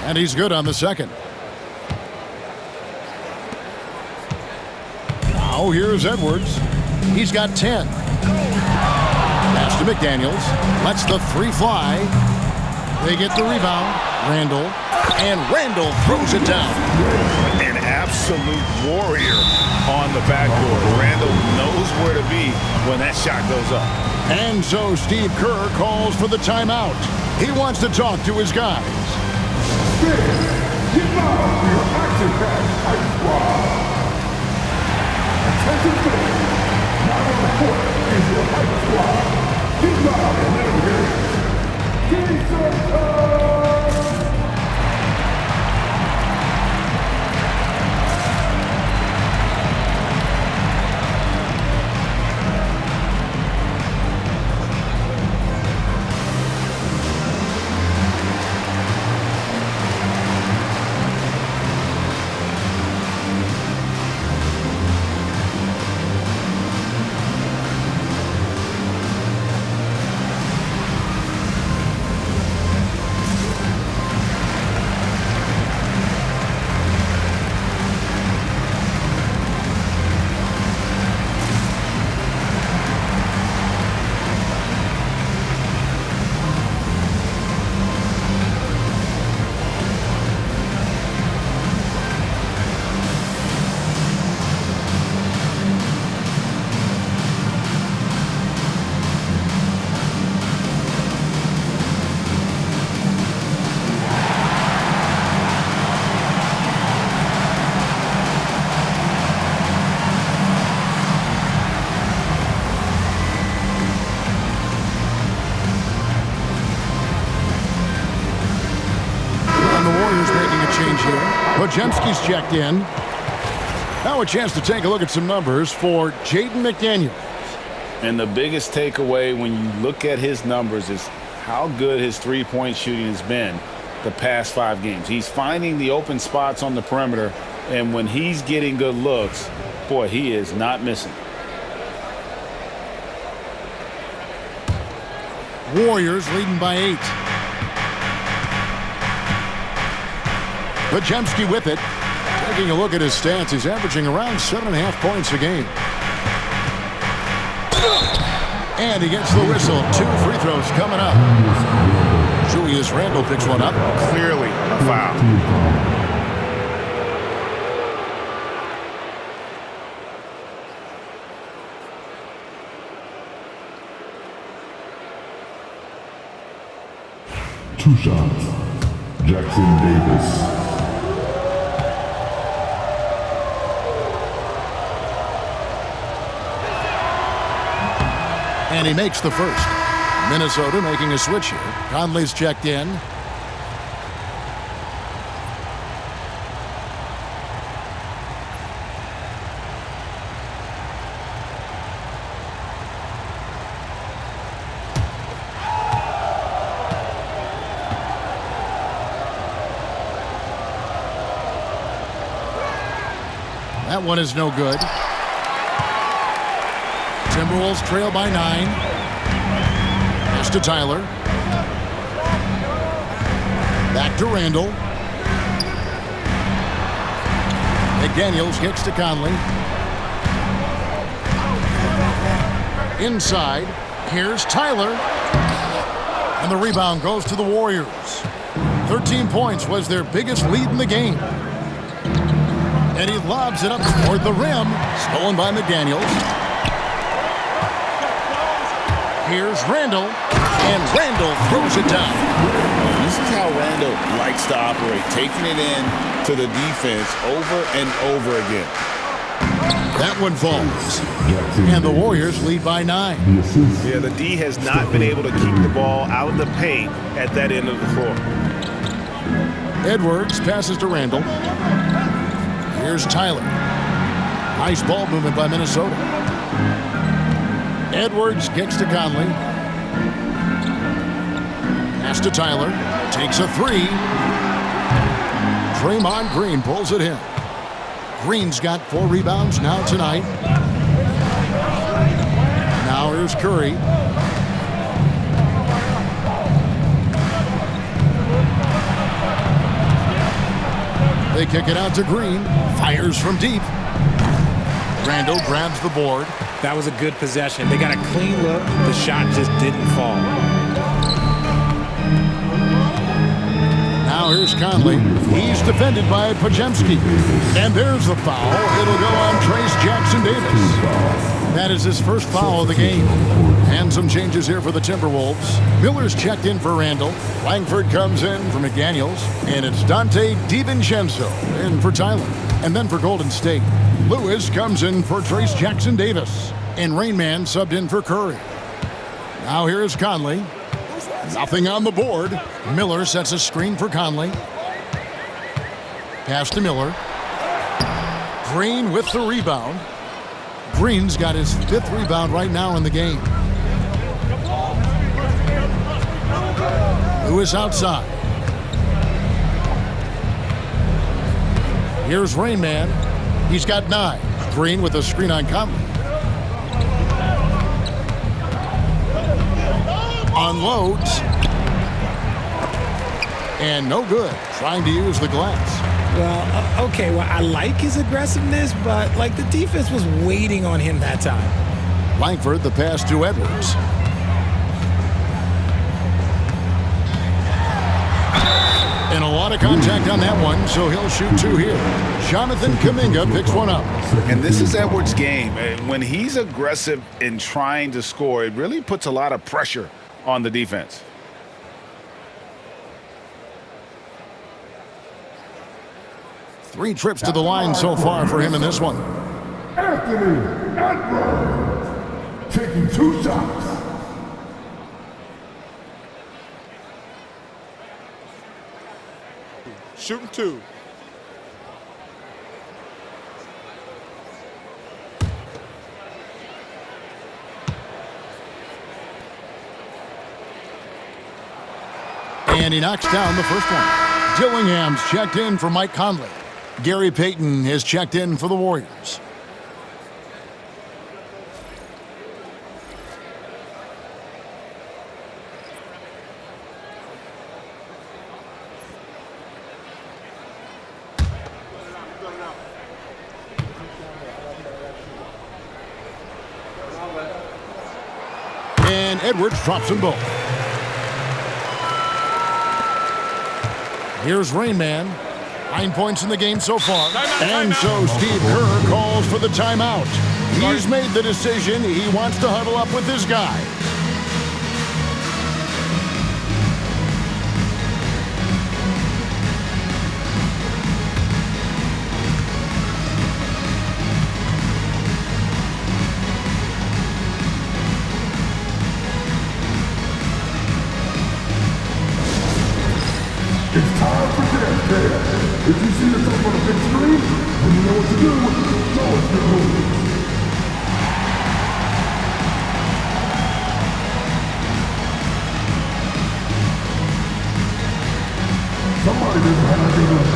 And he's good on the second. Now here's Edwards. He's got 10. Pass to McDaniels. Lets the three fly. They get the rebound. Randall. And Randall throws it down. An absolute warrior on the backboard. Randall knows where to be when that shot goes up. And so Steve Kerr calls for the timeout. He wants to talk to his guys. Get out for your action-packed ice squad. Attention fans. Now on the court is your ice squad. Get loud and let them hear it. Give me some time. Wojemski's checked in. Now a chance to take a look at some numbers for Jaden McDaniels. And the biggest takeaway when you look at his numbers is how good his three-point shooting has been the past 5 games. He's finding the open spots on the perimeter, and when he's getting good looks, boy, he is not missing. Warriors leading by 8. Wojemski with it. Taking a look at his stats, he's averaging around 7.5 points a game. And he gets the whistle. 2 free throws coming up. Julius Randle picks one up. Clearly a foul. Two shots. Jackson Davis. And he makes the first. Minnesota making a switch here. Conley's checked in. That one is no good. Timberwolves trail by 9. Pass to Tyler. Back to Randall. McDaniels kicks to Conley. Inside. Here's Tyler. And the rebound goes to the Warriors. 13 points was their biggest lead in the game. And he lobs it up toward the rim. Stolen by McDaniels. Here's Randall, and Randall throws it down. This is how Randall likes to operate, taking it in to the defense over and over again. That one falls. And the Warriors lead by 9. Yeah, the D has not been able to keep the ball out of the paint at that end of the floor. Edwards passes to Randall. Here's Tyler. Nice ball movement by Minnesota. Edwards kicks to Conley. Pass to Tyler. Takes a 3. Draymond Green pulls it in. Green's got 4 rebounds now tonight. Now here's Curry. They kick it out to Green. Fires from deep. Randall grabs the board. That was a good possession. They got a clean look. The shot just didn't fall. Now here's Conley. He's defended by Pajemski. And there's the foul. It'll go on Trace Jackson-Davis. That is his first foul of the game. And some changes here for the Timberwolves. Miller's checked in for Randall. Langford comes in for McDaniels. And it's Dante DiVincenzo in for Tyler. And then for Golden State, Lewis comes in for Trace Jackson-Davis. And Rainman subbed in for Curry. Now here's Conley. Nothing on the board. Miller sets a screen for Conley. Pass to Miller. Green with the rebound. Green's got his 5th rebound right now in the game. Lewis outside. Here's Rainman. He's got 9. Green with a screen on Conley. Unloads. And no good. Trying to use the glass. Well, okay, well, I like his aggressiveness, but, like, the defense was waiting on him that time. Langford, the pass to Edwards. And a lot of contact on that one, so he'll shoot 2 here. Jonathan Kuminga picks one up. And this is Edwards' game. When he's aggressive in trying to score, it really puts a lot of pressure on the defense. Three trips to the line so far for him in this one. Anthony Edwards taking 2 shots. Shooting 2. And he knocks down the first one. Dillingham's checked in for Mike Conley. Gary Payton has checked in for the Warriors. And Edwards drops them both. Here's Rainman. 9 points in the game so far. And so Steve Kerr calls for the timeout. He's made the decision. He wants to huddle up with his guy. It's time for dance dance. If you see yourself on a big screen, then you know what to do. Show us your moves. Somebody just had a good one.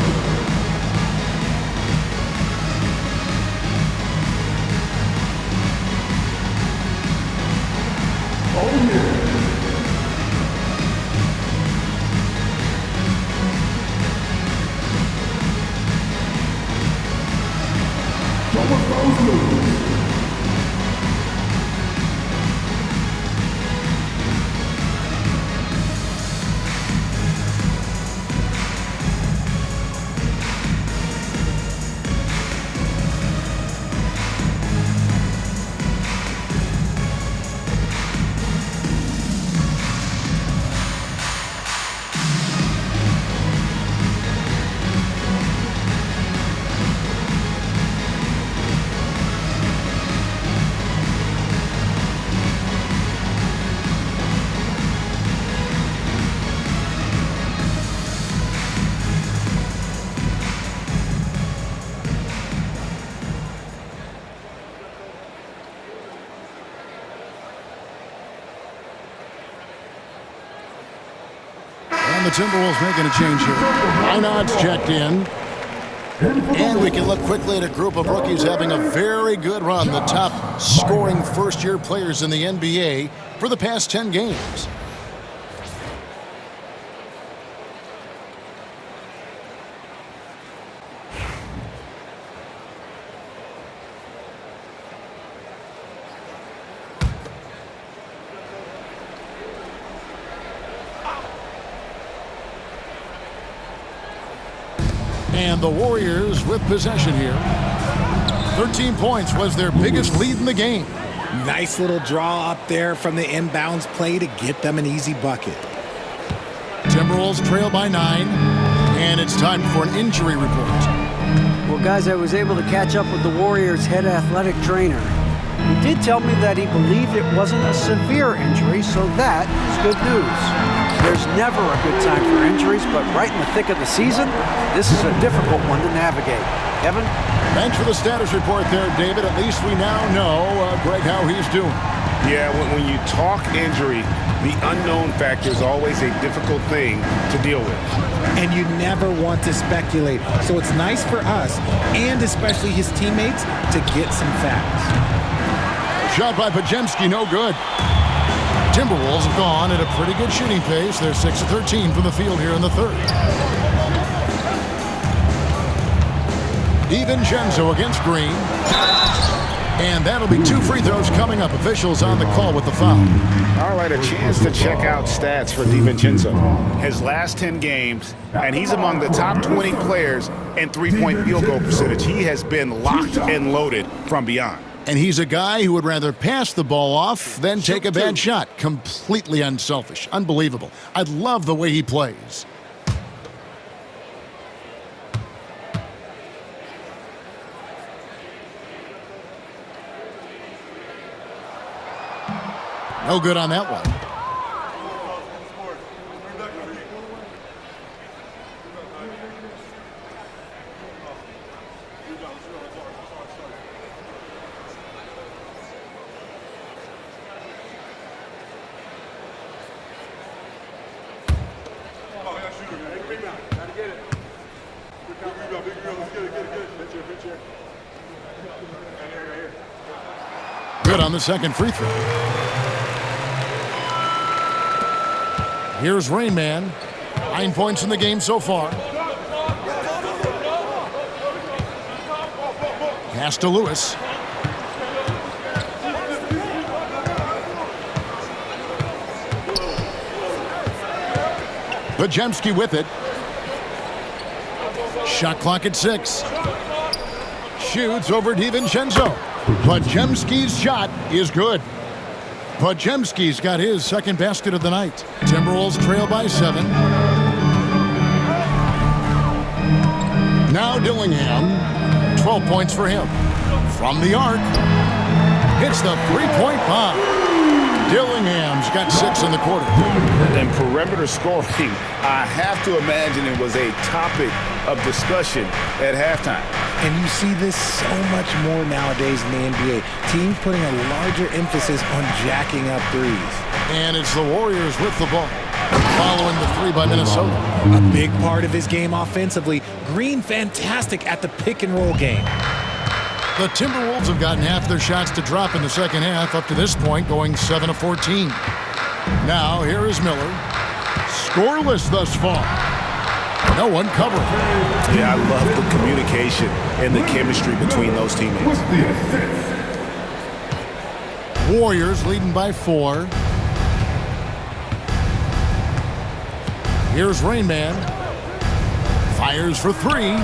Oh yeah. And the Timberwolves making a change here. Reinhardt's checked in. And we can look quickly at a group of rookies having a very good run, the top scoring first-year players in the NBA for the past 10 games. And the Warriors with possession here. 13 points was their biggest lead in the game. Nice little draw up there from the inbounds play to get them an easy bucket. Timberwolves trail by 9, and it's time for an injury report. Well, guys, I was able to catch up with the Warriors' head athletic trainer. He did tell me that he believed it wasn't a severe injury, so that is good news. There's never a good time for injuries, but right in the thick of the season, this is a difficult one to navigate. Kevin? Thanks for the status report there, David. At least we now know, Greg, how he's doing. Yeah, when you talk injury, the unknown factor is always a difficult thing to deal with. And you never want to speculate. So it's nice for us, and especially his teammates, to get some facts. Shot by Podziemski, no good. Timberwolves have gone at a pretty good shooting pace. They're 6 of 13 from the field here in the third. DiVincenzo against Green. And that'll be 2 free throws coming up. Officials on the call with the foul. All right, a chance to check out stats for DiVincenzo. His last 10 games, and he's among the top 20 players in three-point field goal percentage. He has been locked and loaded from beyond. And he's a guy who would rather pass the ball off than take a bad shot. Completely unselfish. Unbelievable. I love the way he plays. No good on that one. Good on the second free throw. Here's Rain Man. 9 points in the game so far. Pass to Lewis. Podziemski with it. Shot clock at 6. Shoots over DiVincenzo. Podziemski's shot is good. Podziemski's got his second basket of the night. Timberwolves trail by 7. Now Dillingham. 12 points for him. From the arc. Hits the three-point bomb. Dillingham's got 6 in the quarter. And perimeter scoring, I have to imagine it was a topic of discussion at halftime. And you see this so much more nowadays in the NBA. Teams putting a larger emphasis on jacking up threes. And it's the Warriors with the ball, following the 3 by Minnesota. A big part of his game offensively. Green fantastic at the pick and roll game. The Timberwolves have gotten half their shots to drop in the second half up to this point, going 7 of 14. Now here is Miller. Scoreless thus far. No one covering. Yeah, I love the communication and the chemistry between those teammates. Warriors leading by 4. Here's Rain Man. Fires for 3.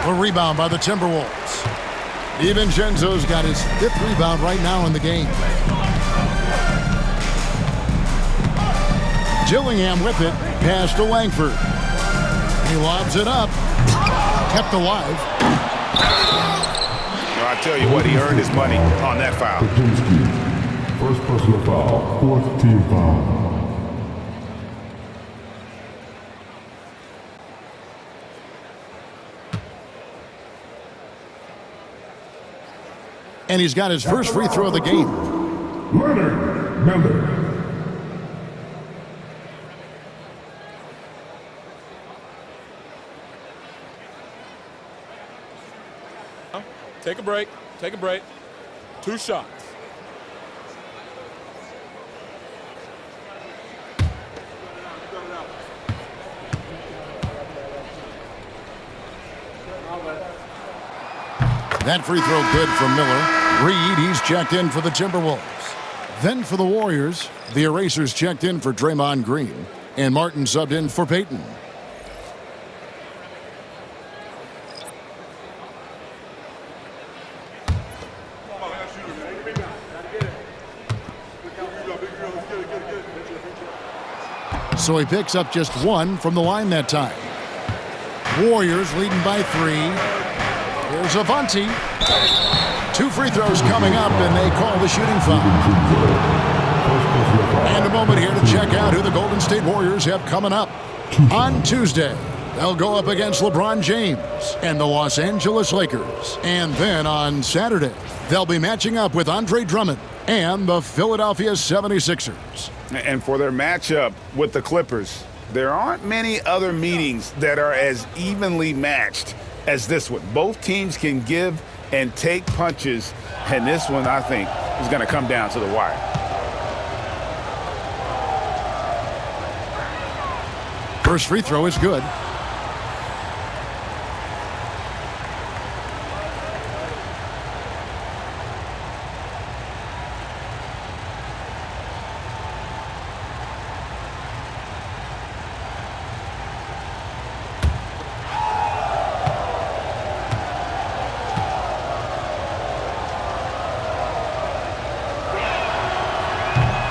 A rebound by the Timberwolves. DiVincenzo's got his 5th rebound right now in the game. Dillingham with it. Pass to Langford. He lobs it up. Kept alive. Well, I tell you what, he earned his money on that foul. First personal foul, 4th team foul. And he's got his first free throw of the game. Leonard Miller. Take a break. Take a break. 2 shots. That free throw good from Miller. Reed, he's checked in for the Timberwolves. Then for the Warriors, the Erasers checked in for Draymond Green. And Martin subbed in for Peyton. So he picks up just one from the line that time. Warriors leading by 3. Here's Avanti. 2 free throws coming up, and they call the shooting foul. And a moment here to check out who the Golden State Warriors have coming up. On Tuesday, they'll go up against LeBron James and the Los Angeles Lakers. And then on Saturday, they'll be matching up with Andre Drummond and the Philadelphia 76ers. And for their matchup with the Clippers, there aren't many other meetings that are as evenly matched as this one. Both teams can give and take punches, and this one, I think, is going to come down to the wire. First free throw is good.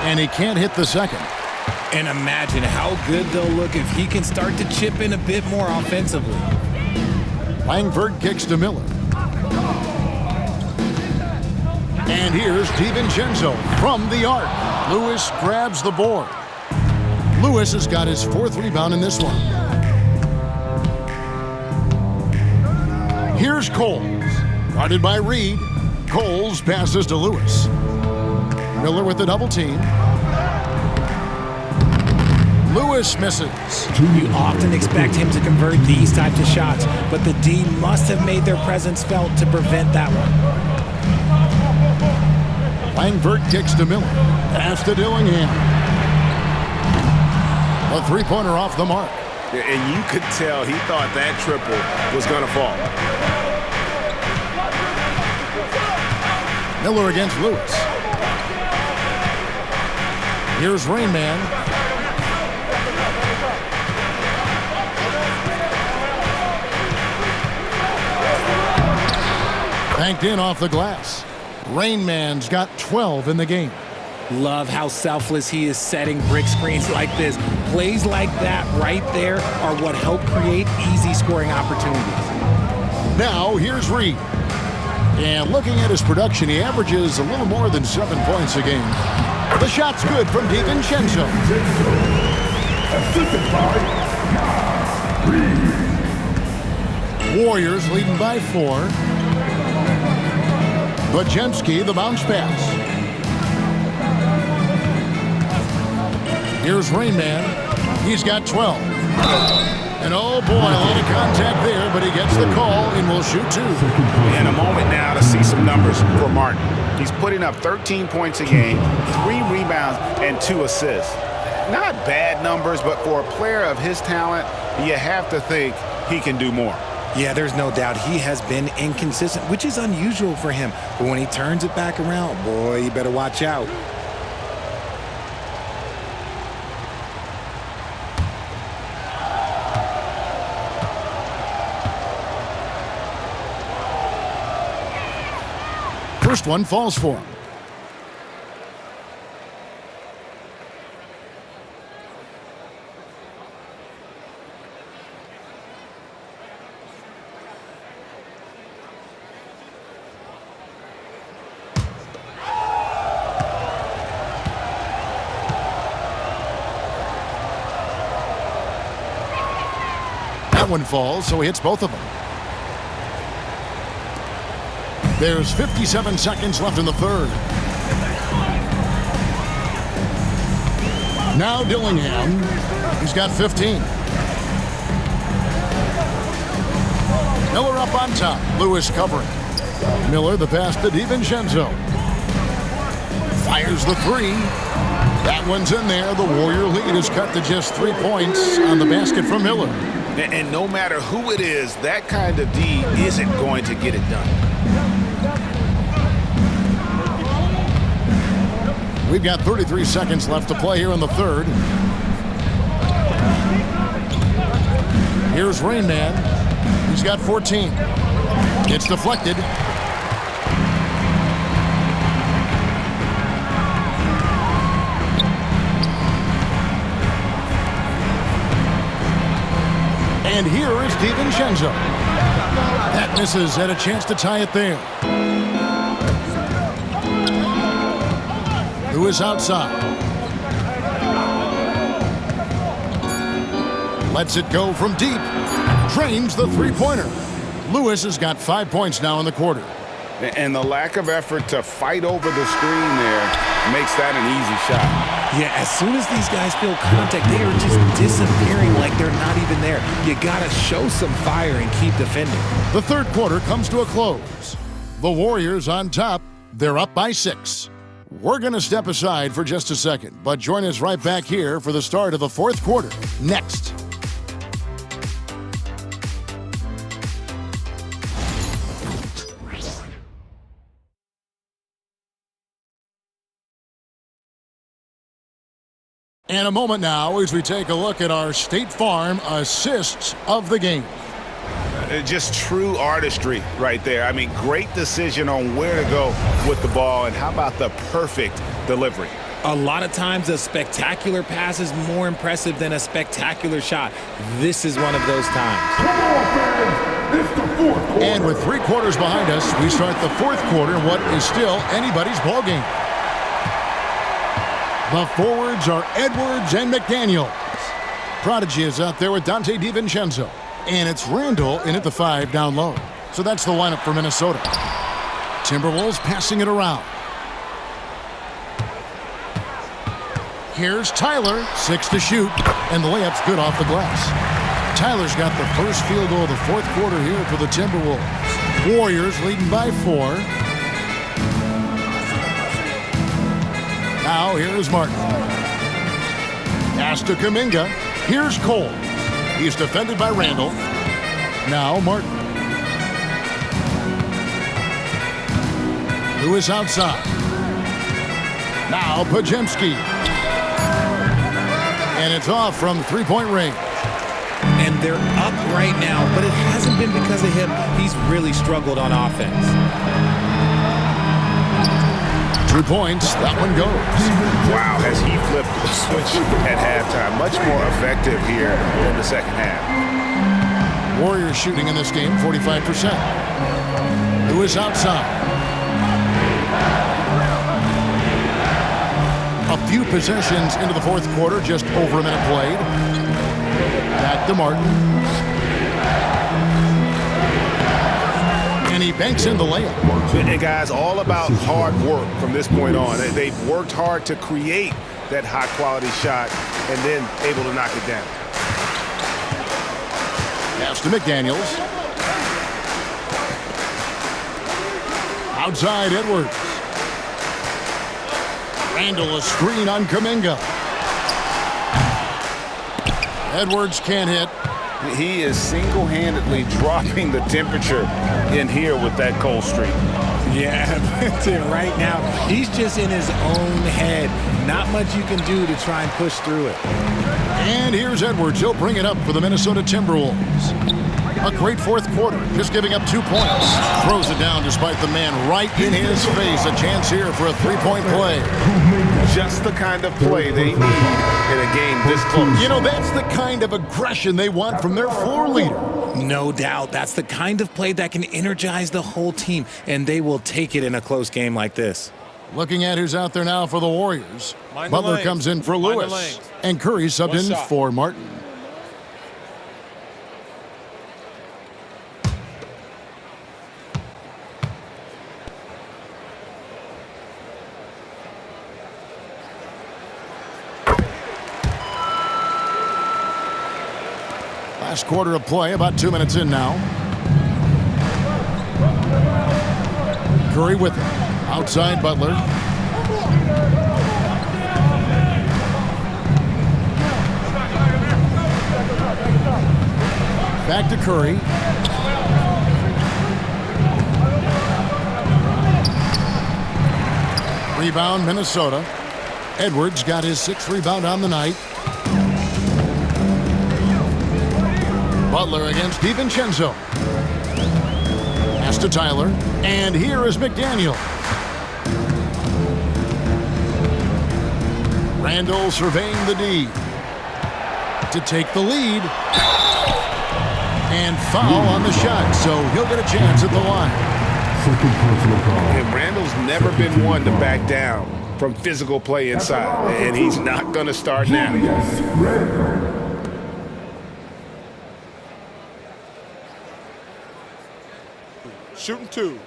And he can't hit the second. And imagine how good they'll look if he can start to chip in a bit more offensively. Langford kicks to Miller. And here's DiVincenzo from the arc. Lewis grabs the board. Lewis has got his 4th rebound in this one. Here's Coles. Guarded by Reed. Coles passes to Lewis. Miller with the double team. Lewis misses. You often expect him to convert these types of shots, but the D must have made their presence felt to prevent that one. Langford kicks to Miller. Pass to Dillingham. A 3-pointer off the mark. And you could tell he thought that triple was going to fall. Miller against Lewis. Here's Rain Man. Banked in off the glass. Rain Man's got 12 in the game. Love how selfless he is setting brick screens like this. Plays like that right there are what help create easy scoring opportunities. Now here's Reed. And looking at his production, he averages a little more than 7 points a game. The shot's good from DiVincenzo. Warriors leading by 4. Bajemski, the bounce pass. Here's Rain Man. He's got 12. And oh boy, a lot of contact there, but he gets the call and will shoot 2. In a moment now to see some numbers for Martin. He's putting up 13 points a game, 3 rebounds, and 2 assists. Not bad numbers, but for a player of his talent, you have to think he can do more. Yeah, there's no doubt he has been inconsistent, which is unusual for him. But when he turns it back around, boy, you better watch out. First one falls for him. That one falls, so he hits both of them. There's 57 seconds left in the third. Now Dillingham. He's got 15. Miller up on top. Lewis covering. Miller the pass to DiVincenzo. Fires the 3. That one's in there. The Warrior lead is cut to just 3 points on the basket from Miller. And no matter who it is, that kind of D isn't going to get it done. We've got 33 seconds left to play here in the third. Here's Rain Man. He's got 14. It's deflected. And here is DiVincenzo. That misses, had a chance to tie it there. Lewis outside. Lets it go from deep. Drains the three-pointer. Lewis has got 5 points now in the quarter. And the lack of effort to fight over the screen there makes that an easy shot. Yeah, as soon as these guys feel contact, they are just disappearing like they're not even there. You got to show some fire and keep defending. The third quarter comes to a close. The Warriors on top. They're up by 6. We're going to step aside for just a second, but join us right back here for the start of the fourth quarter next. And a moment now as we take a look at our State Farm assists of the game. Just true artistry right there. I mean, great decision on where to go with the ball, and how about the perfect delivery? A lot of times a spectacular pass is more impressive than a spectacular shot. This is one of those times. Come on, fans. It's the fourth quarter. And with 3 quarters behind us, we start the fourth quarter in what is still anybody's ball game. The forwards are Edwards and McDaniels. Prodigy is out there with Dante DiVincenzo. And it's Randall in at the 5 down low. So that's the lineup for Minnesota. Timberwolves passing it around. Here's Tyler, 6 to shoot, and the layup's good off the glass. Tyler's got the first field goal of the fourth quarter here for the Timberwolves. Warriors leading by 4. Now here's Martin. Pass to Kuminga. Here's Cole. He's defended by Randall. Now Martin. Lewis outside. Now Pajemski. And it's off from three-point range. And they're up right now, but it hasn't been because of him. He's really struggled on offense. 2 points. That one goes. Wow, has he flipped the switch at halftime. Much more effective here in the second half. Warriors shooting in this game 45%. Lewis outside. A few possessions into the fourth quarter, just over a minute played. Back to Martin. And he banks in the layup. And guys, all about hard work from this point on. They've worked hard to create that high-quality shot and then able to knock it down. Pass to McDaniels. Outside Edwards. Randall a screen on Kuminga. Edwards can't hit. He is single-handedly dropping the temperature in here with that cold streak. Yeah, right now, he's just in his own head. Not much you can do to try and push through it. And here's Edwards. He'll bring it up for the Minnesota Timberwolves. A great fourth quarter, just giving up 2 points. Throws it down despite the man right in his face. A chance here for a three-point play. Just the kind of play they need in a game this close. You know, that's the kind of aggression they want from their floor leader. No doubt. That's the kind of play that can energize the whole team, and they will take it in a close game like this. Looking at who's out there now for the Warriors. Mind the Butler lanes. comes in for Mind the Lewis. lanes. And Curry subbed One in shot. for Martin. Last quarter of play, about 2 minutes in now. Curry with it. Outside Butler. Back to Curry. Rebound Minnesota. Edwards got his 6th rebound on the night. Butler against DiVincenzo. Pass to Tyler. And here is McDaniel. Randall surveying the D. To take the lead. And foul on the shot, so he'll get a chance at the line. Second personal foul. And Randall's never been one to back down from physical play inside, and he's not going to start now. Julius Randle. Shooting 2.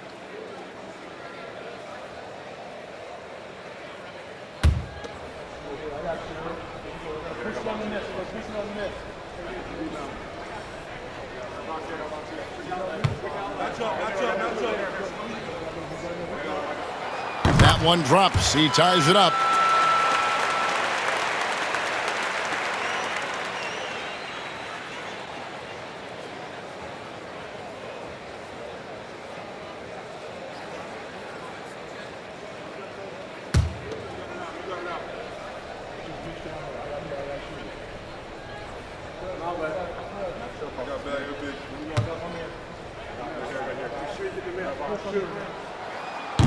That one drops. He ties it up.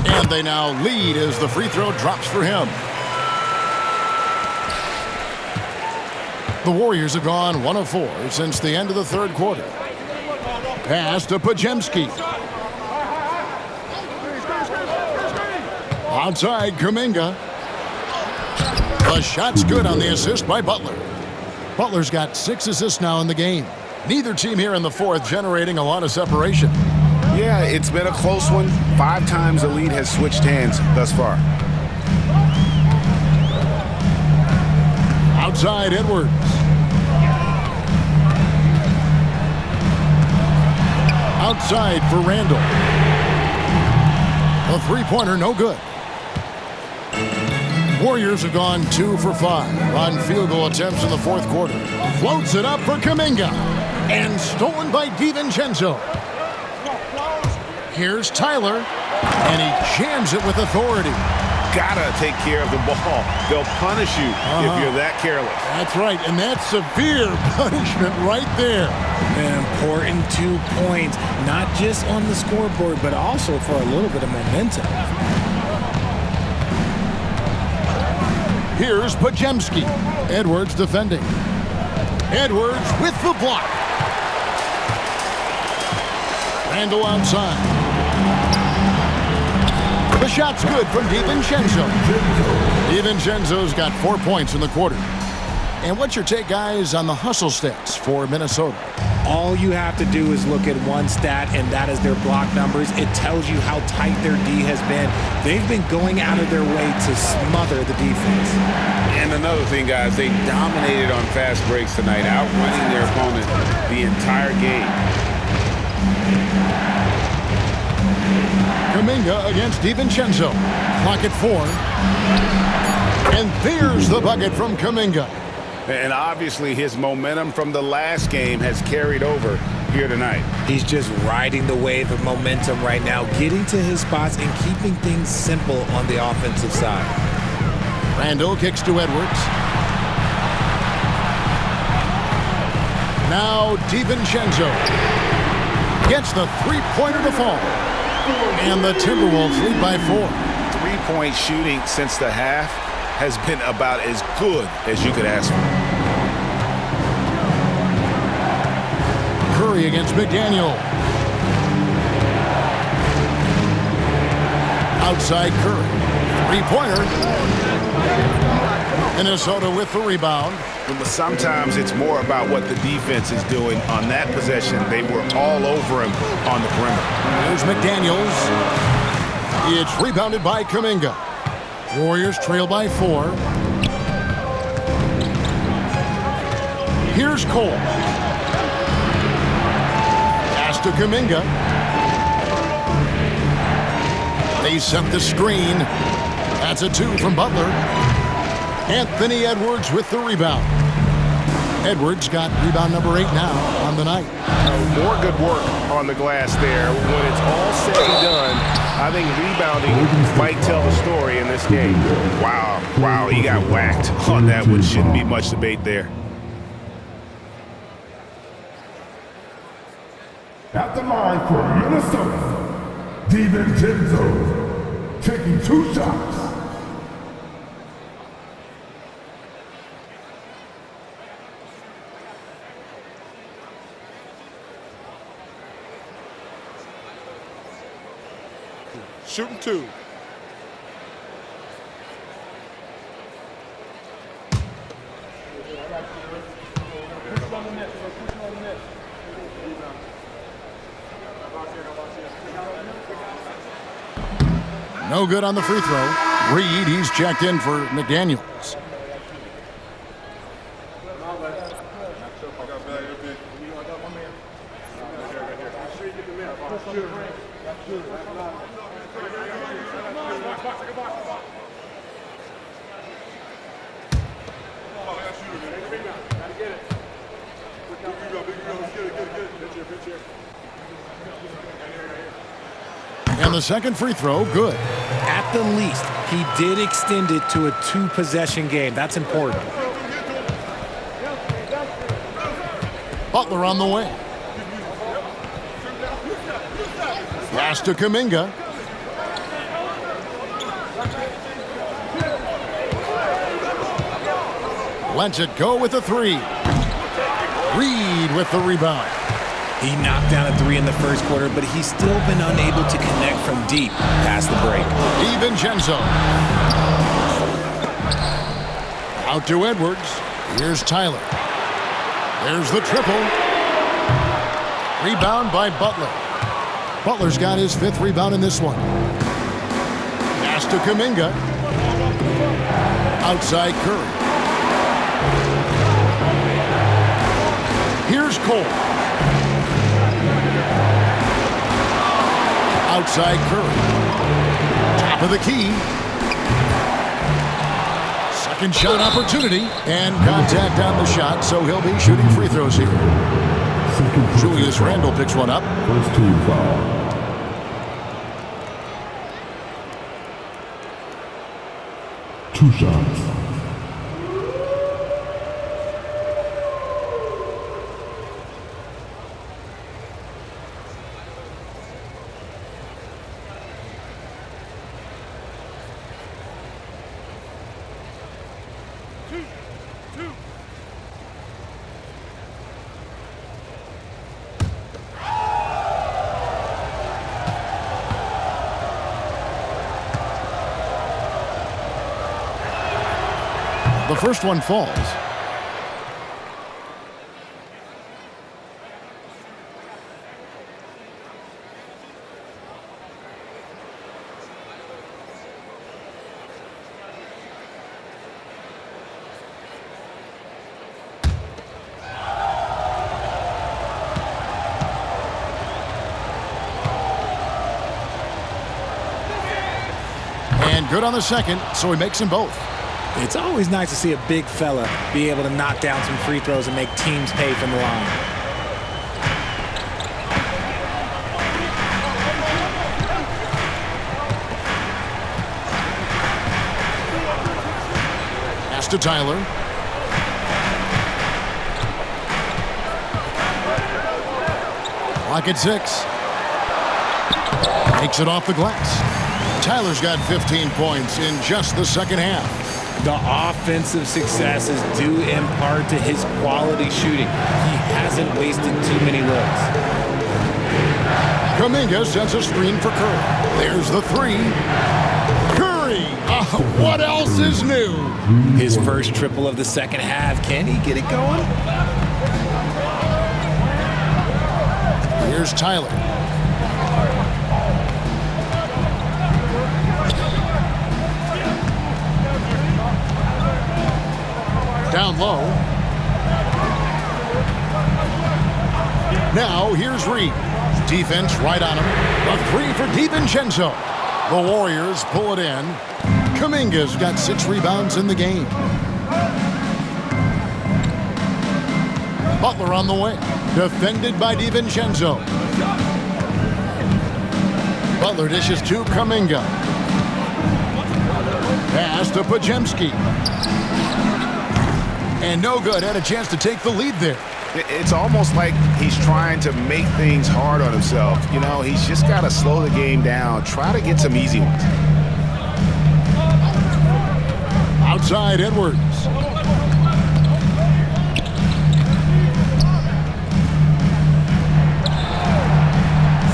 And they now lead as the free throw drops for him. The Warriors have gone 1 of 4 since the end of the third quarter. Pass to Pajemski. Outside Kuminga. The shot's good on the assist by Butler. Butler's got 6 assists now in the game. Neither team here in the fourth generating a lot of separation. Yeah, it's been a close one. 5 times the lead has switched hands thus far. Outside Edwards. Outside for Randall. A three-pointer, no good. Warriors have gone 2 for 5 on field goal attempts in the fourth quarter. Floats it up for Kuminga. And stolen by DiVincenzo. Here's Tyler. And he jams it with authority. Gotta take care of the ball. They'll punish you if you're that careless. That's right, and that's severe punishment right there. An important 2 points, not just on the scoreboard, but also for a little bit of momentum. Here's Pajemski. Edwards defending. Edwards with the block. Randall outside. The shot's good from DiVincenzo. DiVincenzo's got 4 points in the quarter. And what's your take, guys, on the hustle stats for Minnesota? All you have to do is look at one stat, and that is their block numbers. It tells you how tight their D has been. They've been going out of their way to smother the defense. And another thing, guys, they dominated on fast breaks tonight, outrunning their opponent the entire game. Kuminga against DiVincenzo. Clock at 4. And there's the bucket from Kuminga. And obviously his momentum from the last game has carried over here tonight. He's just riding the wave of momentum right now, getting to his spots and keeping things simple on the offensive side. Randall kicks to Edwards. Now DiVincenzo gets the three-pointer to fall. And the Timberwolves lead by 4. 3-point shooting since the half has been about as good as you could ask for. Curry against McDaniel. Outside Curry. Three-pointer. Minnesota with the rebound. But sometimes it's more about what the defense is doing on that possession. They were all over him on the perimeter. Here's McDaniels. It's rebounded by Kuminga. Warriors trail by 4. Here's Cole. Pass to Kuminga. They set the screen. That's a 2 from Butler. Anthony Edwards with the rebound. Edwards got rebound number 8 now on the night. More good work on the glass there. When it's all said and done, I think rebounding might tell the story in this game. Wow, he got whacked on that one. Shouldn't be much debate there. At the line for Minnesota, DiVincenzo taking 2 shots. shooting 2. No good on the free throw. Reed, he's checked in for McDaniels. And the second free throw, good. At the least, he did extend it to a 2-possession game. That's important. Butler on the way. Pass to Kuminga. Lets it go with a 3. Reed with the rebound. He knocked down a 3 in the first quarter, but he's still been unable to connect from deep past the break. DiVincenzo. Out to Edwards. Here's Tyler. There's the triple. Rebound by Butler. Butler's got his 5th rebound in this one. Pass to Kuminga. Outside Curry. Here's Cole. Outside Curry. Top of the key. Second shot opportunity. And contact on the shot, so he'll be shooting free throws here. Julius Randle picks one up. First team foul. Two shots. The first one falls. And good on the second, so he makes them both. It's always nice to see a big fella be able to knock down some free throws and make teams pay from the line. Pass to Tyler. Clock at 6. Takes it off the glass. Tyler's got 15 points in just the second half. The offensive success is due in part to his quality shooting. He hasn't wasted too many looks. Kuminga sends a screen for Curry. There's the 3. Curry! What else is new? His first triple of the second half. Can he get it going? Here's Tyler. Down low. Now here's Reed. Defense right on him. A 3 for DiVincenzo. The Warriors pull it in. Kuminga's got 6 rebounds in the game. Butler on the way. Defended by DiVincenzo. Butler dishes to Kuminga. Pass to Podziemski. And no good. Had a chance to take the lead there. It's almost like he's trying to make things hard on himself. You know, he's just got to slow the game down. Try to get some easy ones. Outside Edwards.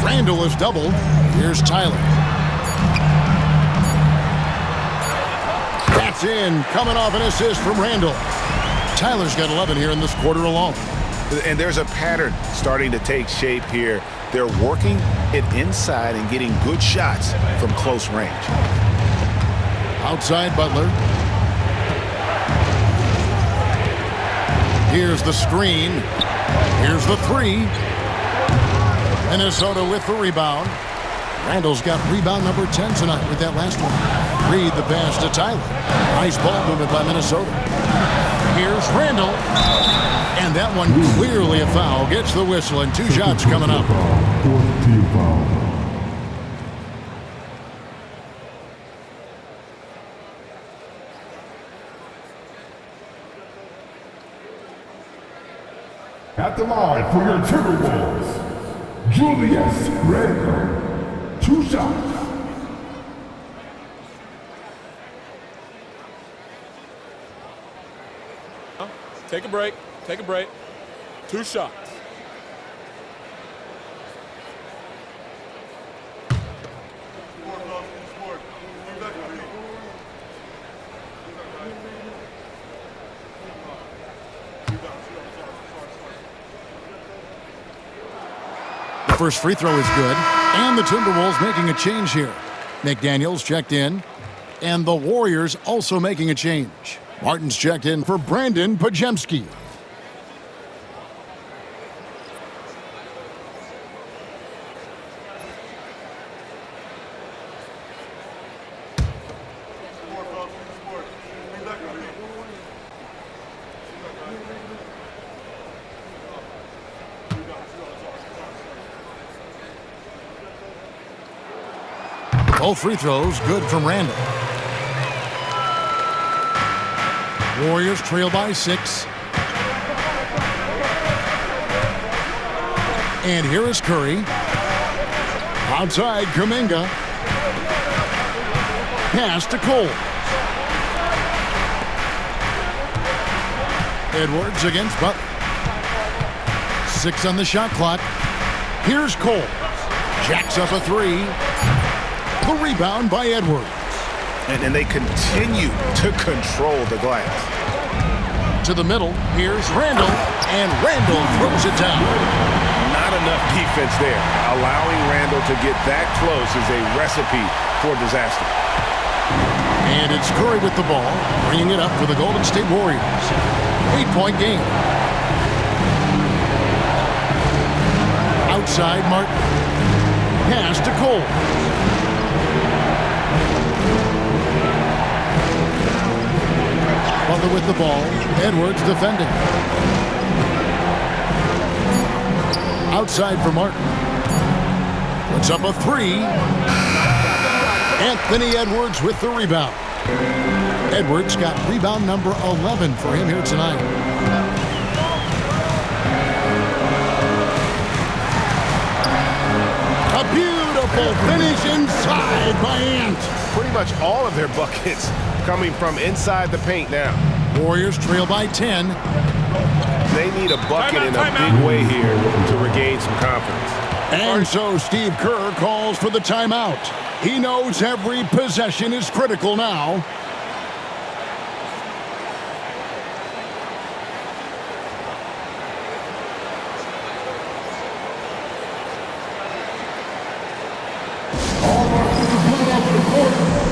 Randle is doubled. Here's Tyler. That's in, coming off an assist from Randall. Tyler's got 11 here in this quarter alone. And there's a pattern starting to take shape here. They're working it inside and getting good shots from close range. Outside Butler. Here's the screen. Here's the three. Minnesota with the rebound. Randall's got rebound number 10 tonight with that last one. Reed the pass to Tyler. Nice ball movement by Minnesota. Here's Randall. And that one clearly a foul. Gets the whistle and 2 shots coming up. Fourth team foul. At the line for your Timberwolves, Julius Randle. 2 shots. Take a break. Take a break. 2 shots. The first free throw is good. And the Timberwolves making a change here. McDaniels checked in. And the Warriors also making a change. Martin's checked in for Brandon Pajemski. Both free throws good from Randall. Warriors trail by 6. And here is Curry. Outside Kuminga. Pass to Cole. Edwards against Butler. 6 on the shot clock. Here's Cole. Jacks up a 3. The rebound by Edwards. And they continue to control the glass. To the middle, here's Randall, and Randall throws it down. Not enough defense there. Allowing Randall to get that close is a recipe for disaster. And it's Curry with the ball, bringing it up for the Golden State Warriors. 8-point game. Outside Martin. Pass to Cole. Butler with the ball. Edwards defending. Outside for Martin. Puts up a 3. Anthony Edwards with the rebound. Edwards got rebound number 11 for him here tonight. A beautiful finish inside by Ant. Pretty much all of their buckets coming from inside the paint now. Warriors trail by 10. They need a bucket in a big way here to regain some confidence. And so Steve Kerr calls for the timeout. He knows every possession is critical now.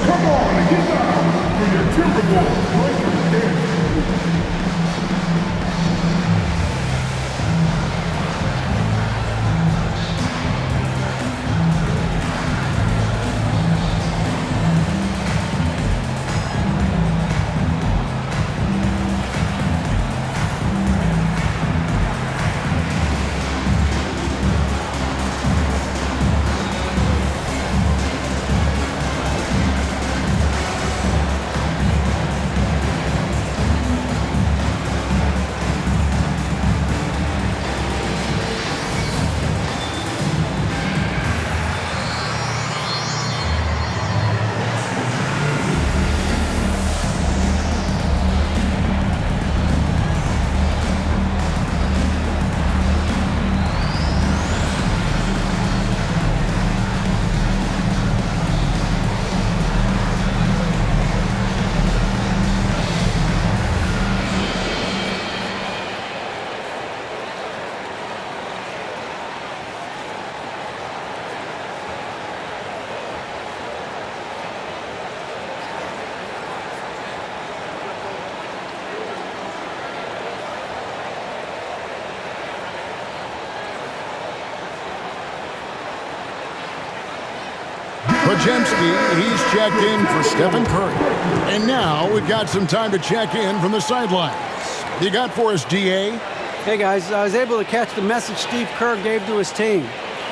Come on and get down for your Timberwolves. Lakers dance. Podziemski, he's checked in for Stephen Curry. And now we've got some time to check in from the sidelines. You got for us, DA? Hey guys, I was able to catch the message Steve Kerr gave to his team.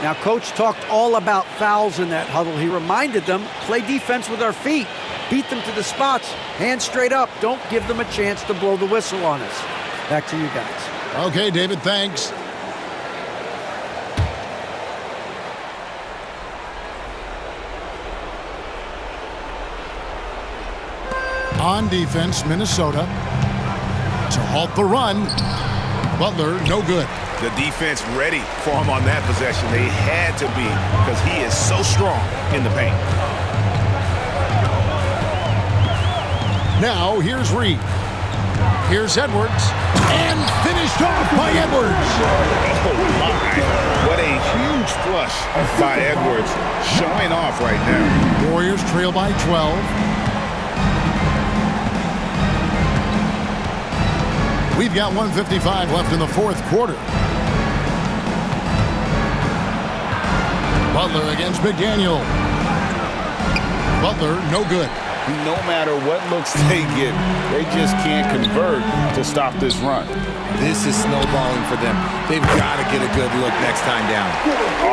Now, Coach talked all about fouls in that huddle. He reminded them, play defense with our feet. Beat them to the spots. Hands straight up. Don't give them a chance to blow the whistle on us. Back to you guys. Okay, David, thanks. On defense, Minnesota to halt the run. Butler, no good. The defense ready for him on that possession. They had to be because he is so strong in the paint. Now, here's Reed. Here's Edwards. And finished off by Edwards. Oh, my. What a huge flush by Edwards. Showing off right now. Warriors trail by 12. We've got 1:55 left in the fourth quarter. Butler against McDaniel. Butler, no good. No matter what looks they get, they just can't convert to stop this run. This is snowballing for them. They've got to get a good look next time down.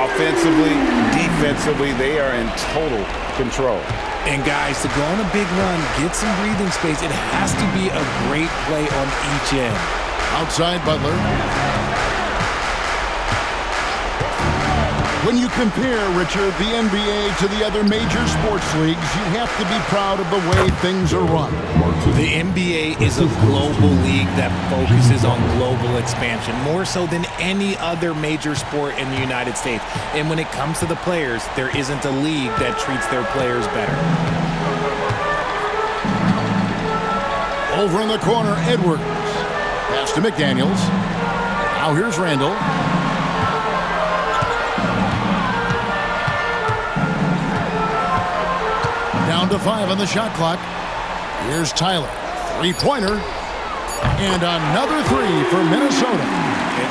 Offensively, defensively, they are in total control. And guys, to go on a big run, get some breathing space, it has to be a great play on each end. Outside Butler. When you compare, Richard, the NBA to the other major sports leagues, you have to be proud of the way things are run. The NBA is a global league that focuses on global expansion, more so than any other major sport in the United States. And when it comes to the players, there isn't a league that treats their players better. Over in the corner, Edwards. Pass to McDaniels. Now here's Randall. Down to 5 on the shot clock. Here's Tyler. Three-pointer. And another three for Minnesota.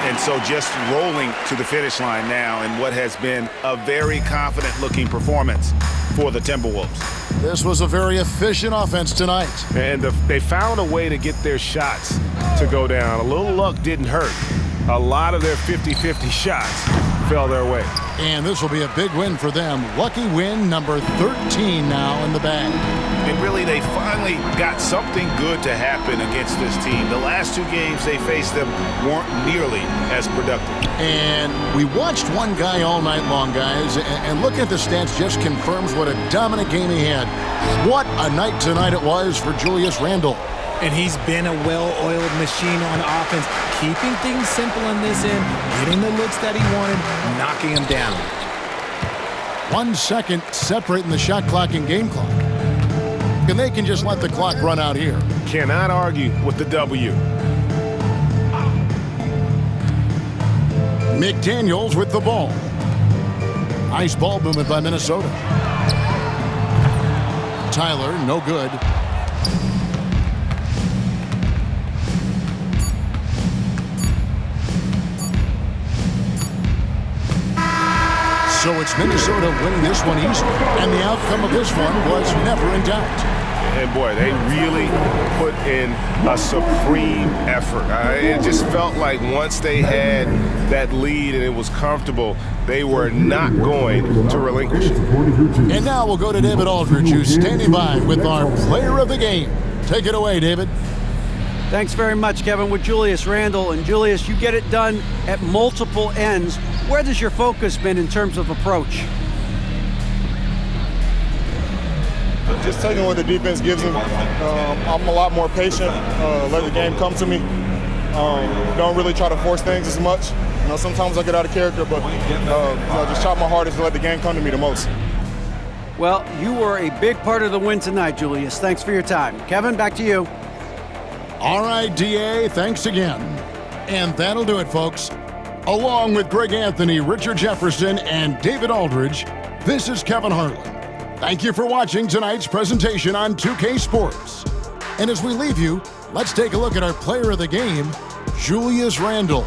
And so just rolling to the finish line now in what has been a very confident-looking performance for the Timberwolves. This was a very efficient offense tonight. And they found a way to get their shots to go down. A little luck didn't hurt. A lot of their 50-50 shots fell their way. And this will be a big win for them. Lucky win number 13 now in the bag. And really, they finally got something good to happen against this team. The last two games they faced them weren't nearly as productive. And we watched one guy all night long, guys, and looking at the stats just confirms what a dominant game he had. What a night tonight it was for Julius Randle. And he's been a well-oiled machine on offense, keeping things simple on this end, getting the looks that he wanted, knocking them down. 1 second separating the shot clock and game clock. And they can just let the clock run out here. Cannot argue with the W. McDaniels with the ball. Nice ball movement by Minnesota. Tyler, no good. So it's Minnesota winning this one easily, and the outcome of this one was never in doubt. And boy, they really put in a supreme effort. It just felt like once they had that lead and it was comfortable, they were not going to relinquish it. And now we'll go to David Aldridge, who's standing by with our player of the game. Take it away, David. Thanks very much, Kevin. With Julius Randle. And Julius, you get it done at multiple ends. Where has your focus been in terms of approach? Just taking what the defense gives him. I'm a lot more patient, let the game come to me. Don't really try to force things as much. Sometimes I get out of character, but just try my hardest to let the game come to me the most. Well, you were a big part of the win tonight, Julius. Thanks for your time. Kevin, back to you. All right, DA, thanks again. And that'll do it, folks. Along with Greg Anthony, Richard Jefferson, and David Aldridge, this is Kevin Harlan. Thank you for watching tonight's presentation on 2K Sports. And as we leave you, let's take a look at our player of the game, Julius Randle.